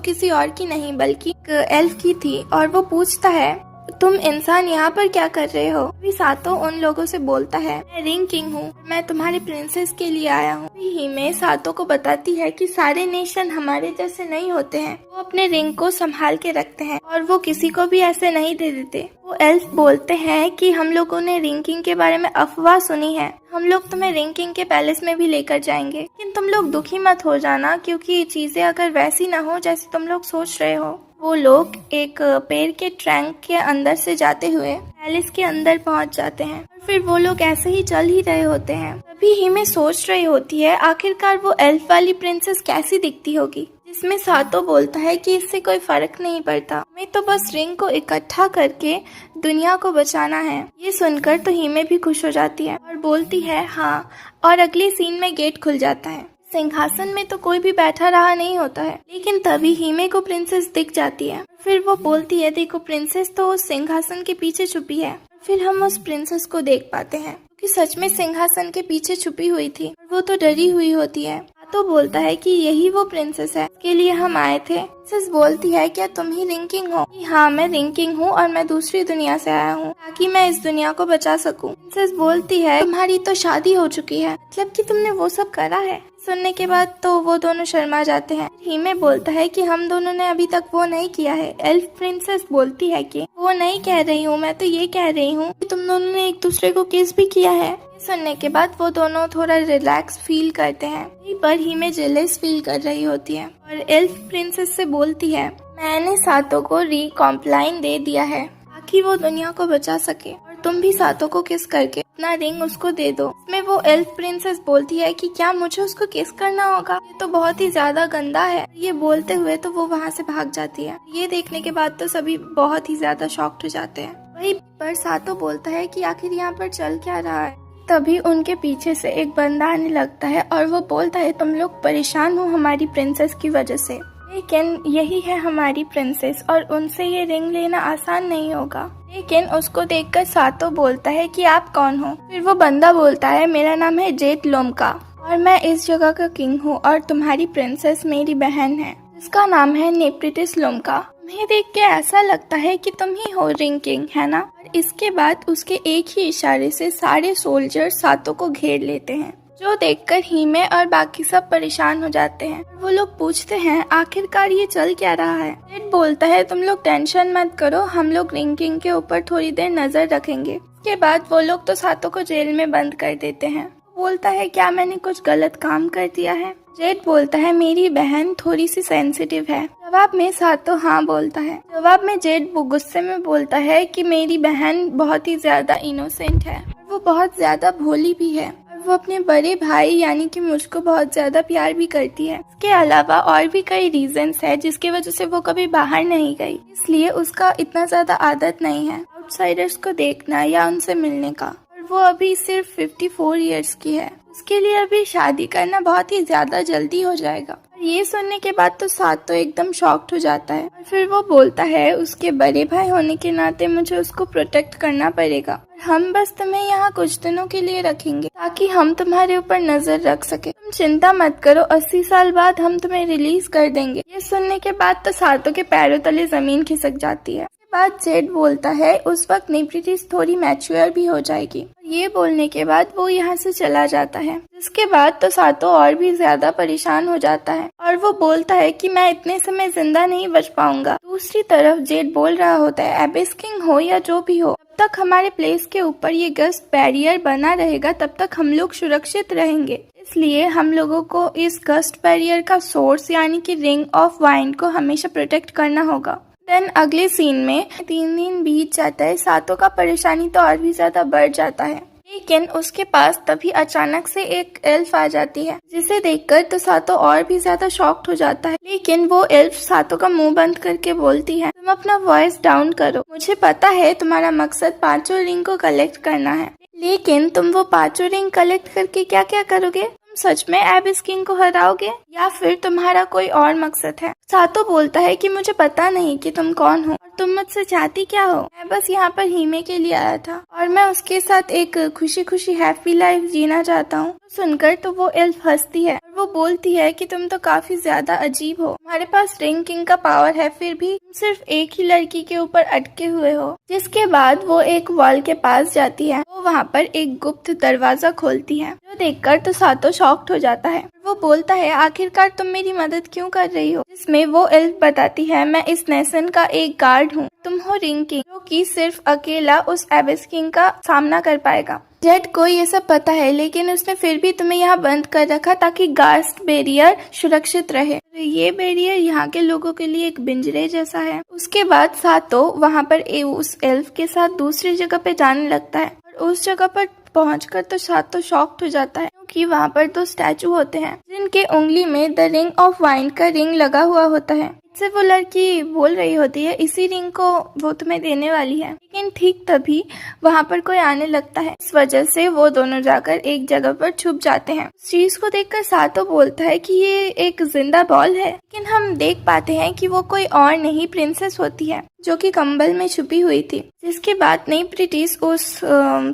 किसी और की नहीं बल्कि एक एल्फ की थी और वो पूछता है तुम इंसान यहाँ पर क्या कर रहे हो? अभी सातो उन लोगों से बोलता है मैं रिंग किंग हूँ, मैं तुम्हारी प्रिंसेस के लिए आया हूँ। ही में सातो को बताती है कि सारे नेशन हमारे जैसे नहीं होते हैं, वो अपने रिंग को संभाल के रखते हैं और वो किसी को भी ऐसे नहीं दे देते। वो एल्फ बोलते हैं कि हम लोगों ने रिंग किंग के बारे में अफवाह सुनी है, हम लोग तुम्हें रिंग किंग के पैलेस में भी लेकर जाएंगे, लेकिन तुम लोग दुखी मत हो जाना क्योंकि ये चीजें अगर वैसी न हो जैसे तुम लोग सोच रहे हो। वो लोग एक पेड़ के ट्रंक के अंदर से जाते हुए पैलेस के अंदर पहुंच जाते हैं और फिर वो लोग ऐसे ही चल ही रहे होते हैं। तभी हिमे सोच रही होती है आखिरकार वो एल्फ वाली प्रिंसेस कैसी दिखती होगी, जिसमें सातो बोलता है कि इससे कोई फर्क नहीं पड़ता, हमें तो बस रिंग को इकट्ठा करके दुनिया को बचाना है। ये सुनकर तो हिमे भी खुश हो जाती है और बोलती है हाँ, और अगले सीन में गेट खुल जाता है। सिंहासन में तो कोई भी बैठा रहा नहीं होता है, लेकिन तभी हिमे को प्रिंसेस दिख जाती है। फिर वो बोलती है देखो प्रिंसेस तो उस सिंहासन के पीछे छुपी है। फिर हम उस प्रिंसेस को देख पाते हैं कि सच में सिंहासन के पीछे छुपी हुई थी। वो तो डरी हुई होती है। तो बोलता है कि यही वो प्रिंसेस है, के लिए हम आए थे। प्रिंसेस बोलती है क्या तुम ही रिंग किंग हो? हाँ मैं रिंग किंग हूँ और मैं दूसरी दुनिया से आया हूँ ताकि मैं इस दुनिया को बचा सकूं। प्रिंसेस बोलती है तुम्हारी तो शादी हो चुकी है, मतलब कि तुमने वो सब करा है? सुनने के बाद तो वो दोनों शर्मा जाते हैं। हिमे बोलता है कि हम दोनों ने अभी तक वो नहीं किया है। एल्फ प्रिंसेस बोलती है कि वो नहीं कह रही हूँ, मैं तो ये कह रही हूँ कि तुम दोनों ने एक दूसरे को किस भी किया है। सुनने के बाद वो दोनों थोड़ा रिलैक्स फील करते हैं, पर हिमे जेलस फील कर रही होती है और एल्फ प्रिंसेस से बोलती है मैंने सातो को रिकॉम्प्लाइन दे दिया है ताकि वो दुनिया को बचा सके और तुम भी सातो को किस करके अपना रिंग उसको दे दो। इसमें वो एल्फ प्रिंसेस बोलती है कि क्या मुझे उसको किस करना होगा? ये तो बहुत ही ज्यादा गंदा है। ये बोलते हुए तो वो वहाँ से भाग जाती है। ये देखने के बाद तो सभी बहुत ही ज्यादा शॉक्ड हो जाते हैं। वहीं पर सातो बोलता है कि आखिर यहाँ पर चल क्या रहा है। तभी उनके पीछे से एक बंदा आने लगता है और वो बोलता है तुम लोग परेशान हो हमारी प्रिंसेस की वजह से, लेकिन यही है हमारी प्रिंसेस और उनसे ये रिंग लेना आसान नहीं होगा। लेकिन उसको देखकर सातो बोलता है कि आप कौन हो? फिर वो बंदा बोलता है मेरा नाम है जेट लोमका और मैं इस जगह का किंग हूँ और तुम्हारी प्रिंसेस मेरी बहन है जिसका नाम है नेप्रिटिस लोमका। तुम्हें देख के ऐसा लगता है कि तुम ही हो रिंग किंग, है ना? और इसके बाद उसके एक ही इशारे से सारे सोल्जर सातो को घेर लेते हैं, जो देखकर हिमे और बाकी सब परेशान हो जाते हैं। वो लोग पूछते हैं आखिरकार ये चल क्या रहा है। जेट बोलता है तुम लोग टेंशन मत करो, हम लोग रिंग किंग के ऊपर थोड़ी देर नजर रखेंगे। इसके बाद वो लोग तो सातो को जेल में बंद कर देते हैं। बोलता है क्या मैंने कुछ गलत काम कर दिया है? जेट बोलता है मेरी बहन थोड़ी सी सेंसिटिव है। जवाब में सातो हाँ बोलता है। जवाब में जेट गुस्से में बोलता है कि मेरी बहन बहुत ही ज्यादा इनोसेंट है, वो बहुत ज्यादा भोली भी है, वो अपने बड़े भाई यानी कि मुझको बहुत ज्यादा प्यार भी करती है। इसके अलावा और भी कई रीजंस है जिसकी वजह से वो कभी बाहर नहीं गई, इसलिए उसका इतना ज्यादा आदत नहीं है आउटसाइडर्स को देखना या उनसे मिलने का। और वो अभी सिर्फ 54 इयर्स की है, उसके लिए अभी शादी करना बहुत ही ज्यादा जल्दी हो जाएगा। ये सुनने के बाद तो सातो एकदम शॉक्ड हो जाता है और फिर वो बोलता है उसके बड़े भाई होने के नाते मुझे उसको प्रोटेक्ट करना पड़ेगा। हम बस तुम्हें यहाँ कुछ दिनों के लिए रखेंगे ताकि हम तुम्हारे ऊपर नजर रख सके। तुम चिंता मत करो, 80 साल बाद हम तुम्हें रिलीज कर देंगे। ये सुनने के बाद तो सातो के पैरों तले जमीन खिसक जाती है। बात जेड बोलता है उस वक्त नेफ्रिटिस थोड़ी मैच्योर भी हो जाएगी। ये बोलने के बाद वो यहाँ से चला जाता है। जिसके बाद तो सातो और भी ज्यादा परेशान हो जाता है और वो बोलता है कि मैं इतने समय जिंदा नहीं बच पाऊंगा। दूसरी तरफ जेड बोल रहा होता है एबिस किंग हो या जो भी हो, तब तक हमारे प्लेस के ऊपर ये गस्ट बैरियर बना रहेगा, तब तक हम लोग सुरक्षित रहेंगे। इसलिए हम लोगों को इस गस्ट बैरियर का सोर्स यानी कि रिंग ऑफ वाइन को हमेशा प्रोटेक्ट करना होगा। देन अगले सीन में 3 दिन बीत जाता है। सातो का परेशानी तो और भी ज्यादा बढ़ जाता है, लेकिन उसके पास तभी अचानक से एक एल्फ आ जाती है, जिसे देखकर तो सातो और भी ज्यादा शॉक्ड हो जाता है। लेकिन वो एल्फ सातो का मुंह बंद करके बोलती है तुम अपना वॉइस डाउन करो, मुझे पता है तुम्हारा मकसद 5 रिंग को कलेक्ट करना है, लेकिन तुम वो 5 रिंग कलेक्ट करके क्या क्या करोगे? तुम सच में एबिस किंग को हराओगे या फिर तुम्हारा कोई और मकसद है? सातो बोलता है कि मुझे पता नहीं कि तुम कौन हो और तुम मुझसे चाहती क्या हो। मैं बस यहाँ पर हीमे के लिए आया था और मैं उसके साथ एक खुशी खुशी हैप्पी लाइफ जीना चाहता हूँ। सुनकर तो वो एल्फ हंसती है और वो बोलती है कि तुम तो काफी ज्यादा अजीब हो, तुम्हारे पास रिंग किंग का पावर है फिर भी तुम सिर्फ एक ही लड़की के ऊपर अटके हुए हो। जिसके बाद वो एक वॉल के पास जाती है, वो वहाँ पर एक गुप्त दरवाजा खोलती है, जो देखकर तो सातो शॉक्ड हो जाता है। वो बोलता है आखिरकार तुम मेरी मदद क्यों कर रही हो? जिसमें वो एल्फ बताती है मैं इस नेशन का एक गार्ड हूँ, तुम हो रिंग किंग, जो कि सिर्फ अकेला उस एबिस किंग का सामना कर पाएगा। जेड को ये सब पता है, लेकिन उसने फिर भी तुम्हें यहाँ बंद कर रखा ताकि गास्ट बैरियर सुरक्षित रहे। ये बैरियर यहाँ के लोगों के लिए एक पिंजरे जैसा है। उसके बाद सातो वहाँ पर उस एल्फ के साथ दूसरी जगह पे जाने लगता है और उस जगह पर पहुंचकर तो सातो शॉक्ड हो जाता है, क्योंकि वहाँ पर 2 स्टैचू होते हैं जिनके उंगली में द रिंग ऑफ वाइन का रिंग लगा हुआ होता है। इससे वो लड़की बोल रही होती है इसी रिंग को वो तुम्हें देने वाली है, लेकिन ठीक तभी वहाँ पर कोई आने लगता है। इस वजह से वो दोनों जाकर एक जगह पर छुप जाते हैं। इस चीज को देखकर सातो बोलता है कि ये एक जिंदा बॉल है, लेकिन हम देख पाते हैं कि वो कोई और नहीं प्रिंसेस होती है जो कि कंबल में छुपी हुई थी। जिसके बाद नेफ्रिटिस उस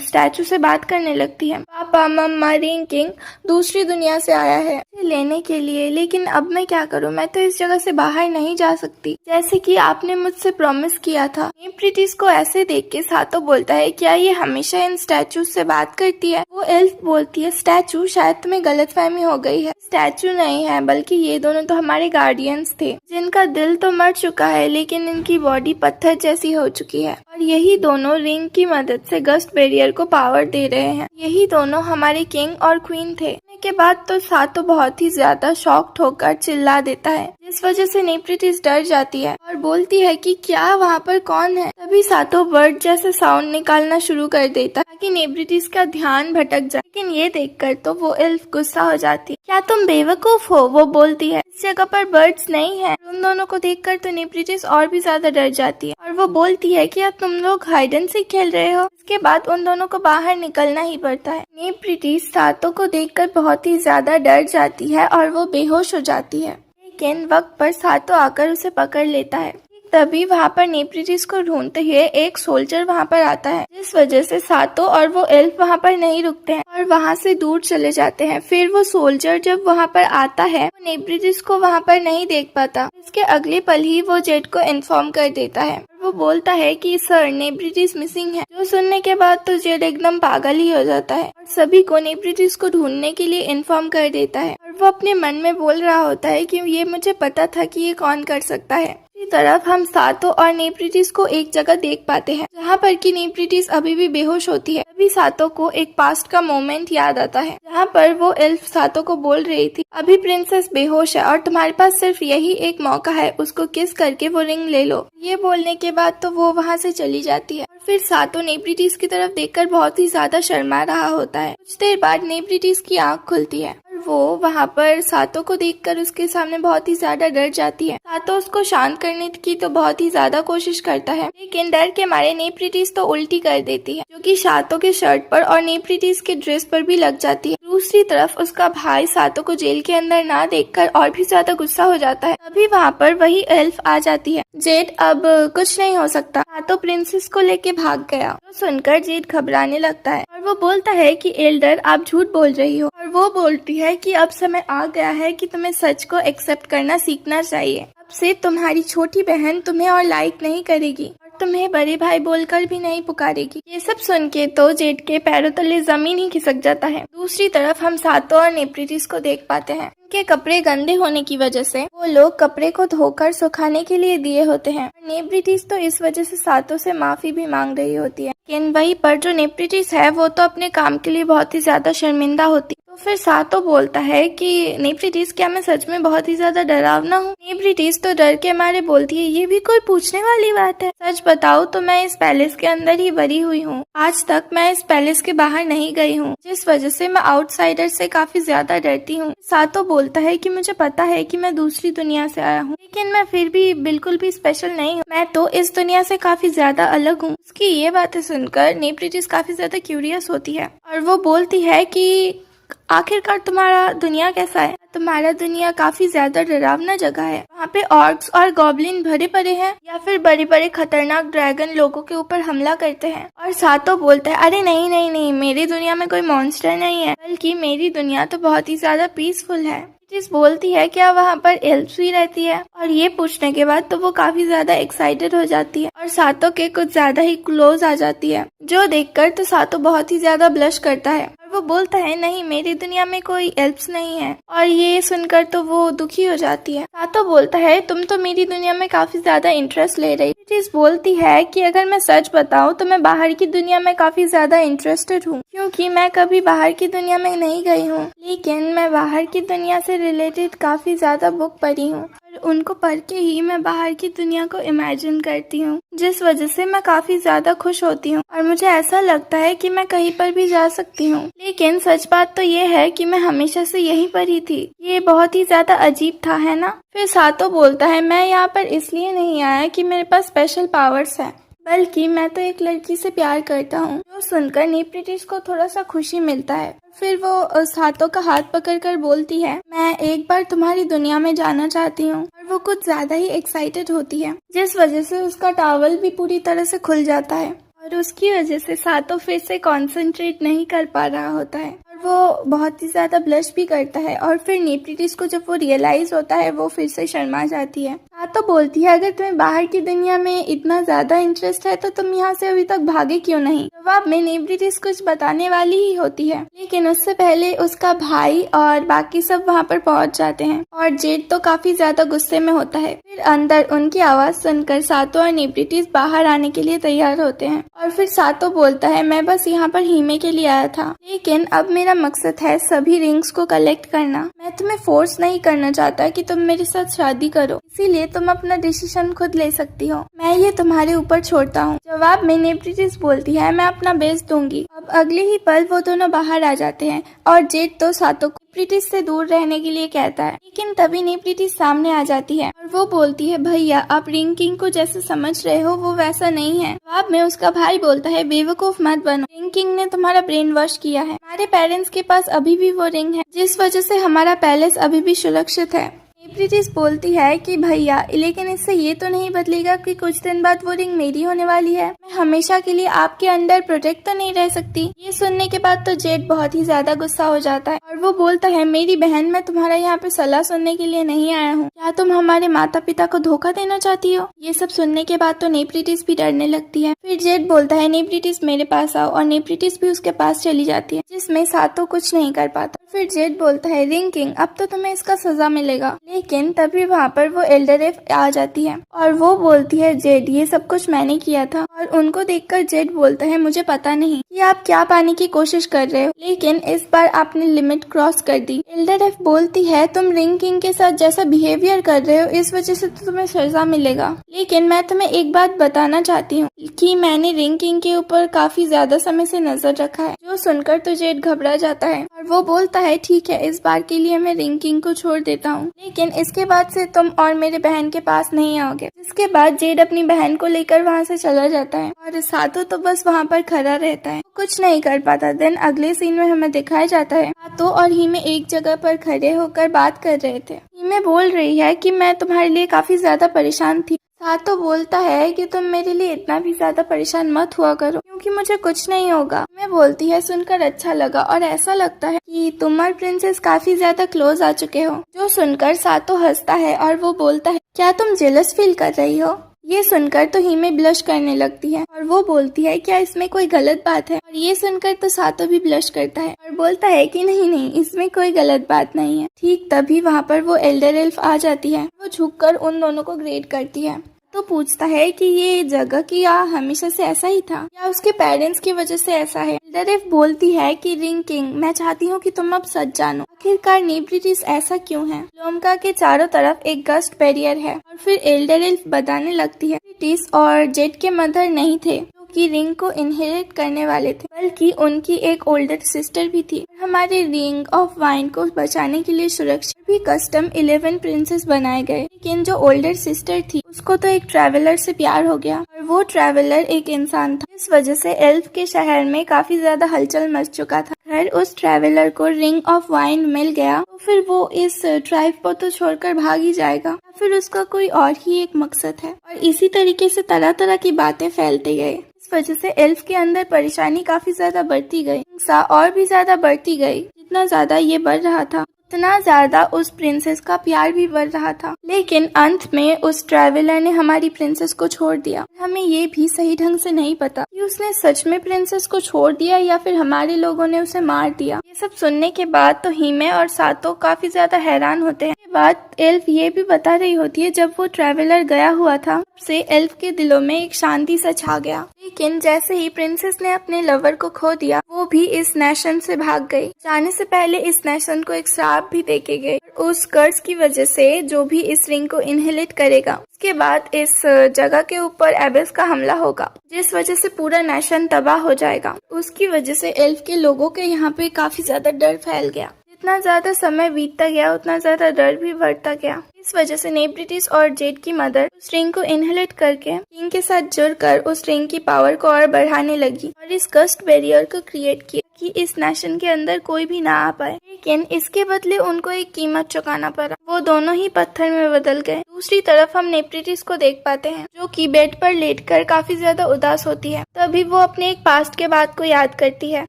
स्टैचू से बात करने लगती है पापा मम्मा रिंग किंग दूसरी दुनिया से आया है लेने के लिए, लेकिन अब मैं क्या करूं? मैं तो इस जगह से बाहर नहीं जा सकती जैसे कि आपने मुझसे प्रॉमिस किया था। नेफ्रिटिस को ऐसे देख के सातो बोलता है क्या ये हमेशा इन स्टैचू से बात करती है? वो एल्फ बोलती है स्टैचू, शायद तुम्हें गलतफहमी हो गई है, स्टैचू नहीं है बल्कि ये दोनों तो हमारे गार्डियंस थे जिनका दिल तो मर चुका है लेकिन इनकी बॉडी पत्थर जैसी हो चुकी है, और यही दोनों रिंग की मदद से गस्ट बैरियर को पावर दे रहे हैं। यही दोनों हमारे किंग और क्वीन थे। के बाद तो सातो बहुत ही ज्यादा शॉक्ड होकर चिल्ला देता है, जिस वजह से नेफ्रिटिस डर जाती है और बोलती है कि क्या वहाँ पर कौन है? तभी सातो वर्ड जैसे साउंड निकालना शुरू कर देता है ताकि नेफ्रिटिस का ध्यान भटक जाए, लेकिन ये देखकर तो वो एल्फ गुस्सा हो जाती है। क्या तुम बेवकूफ हो? वो बोलती है इस जगह पर बर्ड्स नहीं है। उन दोनों को देखकर तो नेफ्रिटिस और भी ज्यादा डर जाती है और वो बोलती है कि अब तुम लोग हाइड एंड सीक खेल रहे हो। इसके बाद उन दोनों को बाहर निकलना ही पड़ता है। नेफ्रिटिस सातो को देखकर बहुत ही ज्यादा डर जाती है और वो बेहोश हो जाती है, लेकिन वक्त पर सातो आकर उसे पकड़ लेता है। तभी वहाँ पर नेफ्रिटिस को ढूंढते हुए एक सोल्जर वहाँ पर आता है, जिस वजह से सातो और वो एल्फ वहाँ पर नहीं रुकते हैं और वहाँ से दूर चले जाते हैं। फिर वो सोल्जर जब वहाँ पर आता है वो नेफ्रिटिस को वहाँ पर नहीं देख पाता। इसके अगले पल ही वो जेड को इन्फॉर्म कर देता है। वो बोलता है कि सर नेफ्रिटिस मिसिंग है, जो सुनने के बाद तो जेड एकदम पागल ही हो जाता है और सभी को नेफ्रिटिस को ढूंढने के लिए इन्फॉर्म कर देता है। और वो अपने मन में बोल रहा होता है कि ये मुझे पता था कि ये कौन कर सकता है। दूसरी तरफ हम सातो और नेफ्रिटिस को एक जगह देख पाते हैं जहाँ पर कि नेफ्रिटिस अभी भी बेहोश होती है। तभी सातो को एक पास्ट का मोमेंट याद आता है जहाँ पर वो एल्फ सातो को बोल रही थी अभी प्रिंसेस बेहोश है और तुम्हारे पास सिर्फ यही एक मौका है, उसको किस करके वो रिंग ले लो। ये बोलने के बाद तो वो वहाँ से चली जाती है और फिर सातो नेफ्रिटिस की तरफ देखकर बहुत ही ज्यादा शर्मा रहा होता है। कुछ देर बाद नेफ्रिटिस की आँख खुलती है, वो वहाँ पर सातो को देखकर उसके सामने बहुत ही ज्यादा डर जाती है। सातो उसको शांत करने की तो बहुत ही ज्यादा कोशिश करता है, लेकिन डर के मारे नेफ्रिटिस तो उल्टी कर देती है, जो कि सातो के शर्ट पर और नेफ्रिटिस के ड्रेस पर भी लग जाती है। दूसरी तरफ उसका भाई सातो को जेल के अंदर ना देखकर और भी ज्यादा गुस्सा हो जाता है। तभी वहाँ पर वही एल्फ आ जाती है। जेड अब कुछ नहीं हो सकता, सातो प्रिंसेस को लेके भाग गया। तो सुनकर जेड घबराने लगता है और वो बोलता है कि एल्डर आप झूठ बोल रही हो, और वो बोलती है कि अब समय आ गया है कि तुम्हें सच को एक्सेप्ट करना सीखना चाहिए। अब से तुम्हारी छोटी बहन तुम्हें और लाइक नहीं करेगी और तुम्हें बड़े भाई बोलकर भी नहीं पुकारेगी। ये सब सुन के तो जेड के पैरों तले जमीन ही खिसक जाता है। दूसरी तरफ हम सातो और नेप्रिटिस को देख पाते हैं। उनके कपड़े गंदे होने की वजह से वो लोग कपड़े को धोकर सुखाने के लिए दिए होते हैं। नेप्रिटिस तो इस वजह से सातो से माफी भी मांग रही होती है, लेकिन वहीं पर जो नेप्रिटिस है वो तो अपने काम के लिए बहुत ही ज्यादा शर्मिंदा होती है। तो फिर सातो बोलता है कि नेप्रिटिस, क्या मैं सच में बहुत ही ज्यादा डरावना हूँ? नेप्रिटिस तो डर के मारे बोलती है, ये भी कोई पूछने वाली बात है? सच बताओ तो मैं इस पैलेस के अंदर ही बड़ी हुई हूँ। आज तक मैं इस पैलेस के बाहर नहीं गई हूँ, जिस वजह से मैं आउटसाइडर से काफी ज्यादा डरती हूँ। सातो बोलता है कि मुझे पता है कि मैं दूसरी दुनिया से आया हूँ, लेकिन मैं फिर भी बिल्कुल भी स्पेशल नहीं हूँ। मैं तो इस दुनिया से काफी ज्यादा अलग हूँ। उसकी ये बातें सुनकर नेप्रिटिस काफी ज्यादा क्यूरियस होती है और वो बोलती है कि आखिरकार तुम्हारा दुनिया कैसा है? तुम्हारा दुनिया काफी ज्यादा डरावना जगह है। वहाँ पे ऑर्क्स और गॉब्लिन भरे पड़े हैं या फिर बड़े बड़े खतरनाक ड्रैगन लोगों के ऊपर हमला करते हैं। और सातो बोलता है, अरे नहीं नहीं नहीं, मेरी दुनिया में कोई मॉन्स्टर नहीं है, बल्कि मेरी दुनिया तो बहुत ही ज्यादा पीसफुल है। नेप्रिटिस बोलती है, क्या वहाँ पर एल्फ्स भी रहती है? और ये पूछने के बाद तो वो काफी ज्यादा एक्साइटेड हो जाती है और सातो के कुछ ज्यादा ही क्लोज आ जाती है, जो देखकर तो सातो बहुत ही ज्यादा ब्लश करता है। वो बोलता है, नहीं, मेरी दुनिया में कोई एल्फ्स नहीं है। और ये सुनकर तो वो दुखी हो जाती है। सातो बोलता है, तुम तो मेरी दुनिया में काफी ज्यादा इंटरेस्ट ले रही। नेप्रिटिस बोलती है कि अगर मैं सच बताऊं तो मैं बाहर की दुनिया में काफी ज्यादा इंटरेस्टेड हूँ, क्योंकि मैं कभी बाहर की दुनिया में नहीं गई हूँ, लेकिन मैं बाहर की दुनिया से रिलेटेड काफी ज्यादा बुक पढ़ी हूँ और उनको पढ़ के ही मैं बाहर की दुनिया को इमेजिन करती हूँ, जिस वजह से मैं काफी ज्यादा खुश होती हूँ और मुझे ऐसा लगता है कि मैं कहीं पर भी जा सकती हूँ। लेकिन सच बात तो ये है कि मैं हमेशा से यहीं पर ही थी। ये बहुत ही ज्यादा अजीब था, है ना? फिर सातो बोलता है, मैं यहाँ पर इसलिए नहीं आया कि मेरे पास स्पेशल पावर्स है, बल्कि मैं तो एक लड़की से प्यार करता हूँ। जो सुनकर नेप्रिटिस को थोड़ा सा खुशी मिलता है। फिर वो सातो का हाथ पकड़कर बोलती है, मैं एक बार तुम्हारी दुनिया में जाना चाहती हूँ। और वो कुछ ज्यादा ही एक्साइटेड होती है, जिस वजह से उसका टॉवल भी पूरी तरह से खुल जाता है और उसकी वजह से सातो फिर से कंसंट्रेट नहीं कर पा रहा होता है और वो बहुत ही ज्यादा ब्लश भी करता है। और फिर नेप्रिटिस को जब वो रियलाइज होता है, वो फिर से शर्मा जाती है। सातो बोलती है, अगर तुम्हें बाहर की दुनिया में इतना ज्यादा इंटरेस्ट है तो तुम यहाँ से अभी तक भागे क्यों नहीं? जवाब में नेप्रिटिस कुछ बताने वाली ही होती है, लेकिन उससे पहले उसका भाई और बाकी सब वहाँ पर पहुँच जाते हैं और जेड तो काफी ज्यादा गुस्से में होता है। फिर अंदर उनकी आवाज सुनकर सातो और नेप्रिटिस बाहर आने के लिए तैयार होते हैं और फिर सातो बोलता है, मैं बस यहाँ पर हीमे के लिए आया था, लेकिन अब मेरा मकसद है सभी रिंग्स को कलेक्ट करना। मैं तुम्हें फोर्स नहीं करना चाहता कि तुम मेरे साथ शादी करो, इसीलिए तुम अपना डिसीजन खुद ले सकती हो, मैं ये तुम्हारे ऊपर छोड़ता हूँ। जवाब में नेप्रिटिस बोलती है, मैं अपना बेस्ट दूंगी। अब अगले ही पल वो दोनों बाहर आ जाते हैं और जेड तो सातो को नेप्रिटिस से दूर रहने के लिए कहता है, लेकिन तभी नेप्रिटिस सामने आ जाती है और वो बोलती है, भैया आप रिंग किंग को जैसे समझ रहे हो वो वैसा नहीं है। जवाब में उसका भाई बोलता है, बेवकूफ मत बनो, रिंग किंग ने तुम्हारा ब्रेन वॉश किया है। हमारे पेरेंट्स के पास अभी भी वो रिंग है, जिस वजह से हमारा पैलेस अभी भी सुरक्षित है। नेप्रिटिस बोलती है कि भैया, लेकिन इससे ये तो नहीं बदलेगा कि कुछ दिन बाद वो रिंग मेरी होने वाली है। मैं हमेशा के लिए आपके अंडर प्रोटेक्ट तो नहीं रह सकती। ये सुनने के बाद तो जेड बहुत ही ज्यादा गुस्सा हो जाता है और वो बोलता है, मेरी बहन, मैं तुम्हारा यहाँ पे सलाह सुनने के लिए नहीं आया हूँ। क्या तुम हमारे माता पिता को धोखा देना चाहती हो? ये सब सुनने के बाद तो नेप्रिटिस भी डरने लगती है। फिर जेड बोलता है, नेप्रिटिस मेरे पास आओ, और नेप्रिटिस भी उसके पास चली जाती है, जिसमें सातो कुछ नहीं कर पाता। फिर जेड बोलता है, रिंग किंग अब तो तुम्हें इसका सजा मिलेगा। लेकिन तभी वहाँ पर वो एल्डरएफ आ जाती है और वो बोलती है, जेड ये सब कुछ मैंने किया था। और उनको देखकर जेड बोलता है, मुझे पता नहीं कि आप क्या पाने की कोशिश कर रहे हो, लेकिन इस बार आपने लिमिट क्रॉस कर दी। एल्डरएफ बोलती है, तुम रिंग किंग के साथ जैसा बिहेवियर कर रहे हो इस वजह से तो तुम्हें सजा मिलेगा, लेकिन मैं तुम्हें एक बात बताना चाहती हूँ कि मैंने रिंग किंग के ऊपर काफी ज्यादा समय से नजर रखा है। जो सुनकर तो जेड घबरा जाता है और वो बोलता है, ठीक है, इस बार के लिए मैं रिंग किंग को छोड़ देता हूँ, लेकिन इसके बाद से तुम और मेरे बहन के पास नहीं आओगे। जिसके बाद जेड अपनी बहन को लेकर वहाँ से चला जाता है और सातो तो बस वहाँ पर खड़ा रहता है, कुछ नहीं कर पाता। देन अगले सीन में हमें दिखाया जाता है, सातो और हीमे एक जगह पर खड़े होकर बात कर रहे थे। हीमे बोल रही है कि मैं तुम्हारे लिए काफी ज्यादा परेशान थी। सातो बोलता है कि तुम मेरे लिए इतना भी ज्यादा परेशान मत हुआ करो, क्योंकि मुझे कुछ नहीं होगा। मैं बोलती है, सुनकर अच्छा लगा और ऐसा लगता है कि तुम और प्रिंसेस काफी ज्यादा क्लोज आ चुके हो। जो सुनकर सातो हंसता है और वो बोलता है, क्या तुम जेलस फील कर रही हो? ये सुनकर तो हिमे ब्लश करने लगती है और वो बोलती है क्या इसमें कोई गलत बात है। और ये सुनकर तो सातो भी ब्लश करता है और बोलता है कि नहीं इसमें कोई गलत बात नहीं है। ठीक तभी वहाँ पर वो एल्डर एल्फ आ जाती है। वो झुककर उन दोनों को ग्रेट करती है तो पूछता है कि ये जगह क्या हमेशा से ऐसा ही था या उसके पेरेंट्स की वजह से ऐसा है। एल्डर एल्फ बोलती है कि रिंग किंग, मैं चाहती हूँ कि तुम अब सच जानो, आखिरकार नेब्रिटिस ऐसा क्यों है। लोमका के चारों तरफ एक गस्ट बैरियर है और फिर एल्डर एल्फ बताने लगती है नेब्रिटिस और जेड के मदर नहीं थे कि रिंग को इनहेरिट करने वाले थे, बल्कि उनकी एक ओल्डर सिस्टर भी थी। हमारे रिंग ऑफ वाइन को बचाने के लिए सुरक्षा भी कस्टम 11 प्रिंसेस बनाए गए, लेकिन जो ओल्डर सिस्टर थी उसको तो एक ट्रैवलर से प्यार हो गया और वो ट्रैवलर एक इंसान था। इस वजह से एल्फ के शहर में काफी ज्यादा हलचल मच चुका था। अगर उस ट्रैवलर को रिंग ऑफ वाइन मिल गया तो फिर वो इस ट्राइब को तो छोड़कर भाग ही जाएगा, फिर उसका कोई और ही एक मकसद है। और इसी तरीके से तरह तरह की बातें फैलती गई। इस वजह से एल्फ के अंदर परेशानी काफी ज्यादा बढ़ती गई, हिंसा और भी ज्यादा बढ़ती गई। जितना ज्यादा ये बढ़ रहा था उतना ज्यादा उस प्रिंसेस का प्यार भी बढ़ रहा था। लेकिन अंत में उस ट्रैवलर ने हमारी प्रिंसेस को छोड़ दिया। हमें ये भी सही ढंग से नहीं पता कि उसने सच में प्रिंसेस को छोड़ दिया या फिर हमारे लोगों ने उसे मार दिया। ये सब सुनने के बाद तो हिमे और सातो काफी ज्यादा हैरान होते हैं। ये बात एल्फ ये भी बता रही होती है जब वो ट्रैवलर गया हुआ था से एल्फ के दिलों में एक शांति सा छा गया। लेकिन जैसे ही प्रिंसेस ने अपने लवर को खो दिया वो भी इस नेशन से भाग गई। जाने से पहले इस नेशन को एक श्राप भी देके गई। उस कर्ज की वजह से जो भी इस रिंग को इनहेरिट करेगा उसके बाद इस जगह के ऊपर एबिस का हमला होगा, जिस वजह से पूरा नेशन तबाह हो जाएगा। उसकी वजह से एल्फ के लोगों के यहाँ पे काफी ज्यादा डर फैल गया। जितना ज्यादा समय बीतता गया उतना ज्यादा डर भी बढ़ता गया। इस वजह से नेब्रिटिस और जेड की मदर उस रिंग को इनहेरिट करके किंग के साथ जुड़कर उस रिंग की पावर को और बढ़ाने लगी और इस कस्ट बैरियर को क्रिएट किया कि इस नेशन के अंदर कोई भी ना आ पाए। लेकिन इसके बदले उनको एक कीमत चुकाना पड़ा। वो दोनों ही पत्थर में बदल गए। दूसरी तरफ हम नेब्रिटिस को देख पाते हैं जो कि बेड पर लेटकर काफी ज्यादा उदास होती है। तभी वो अपने एक पास्ट के बात को याद करती है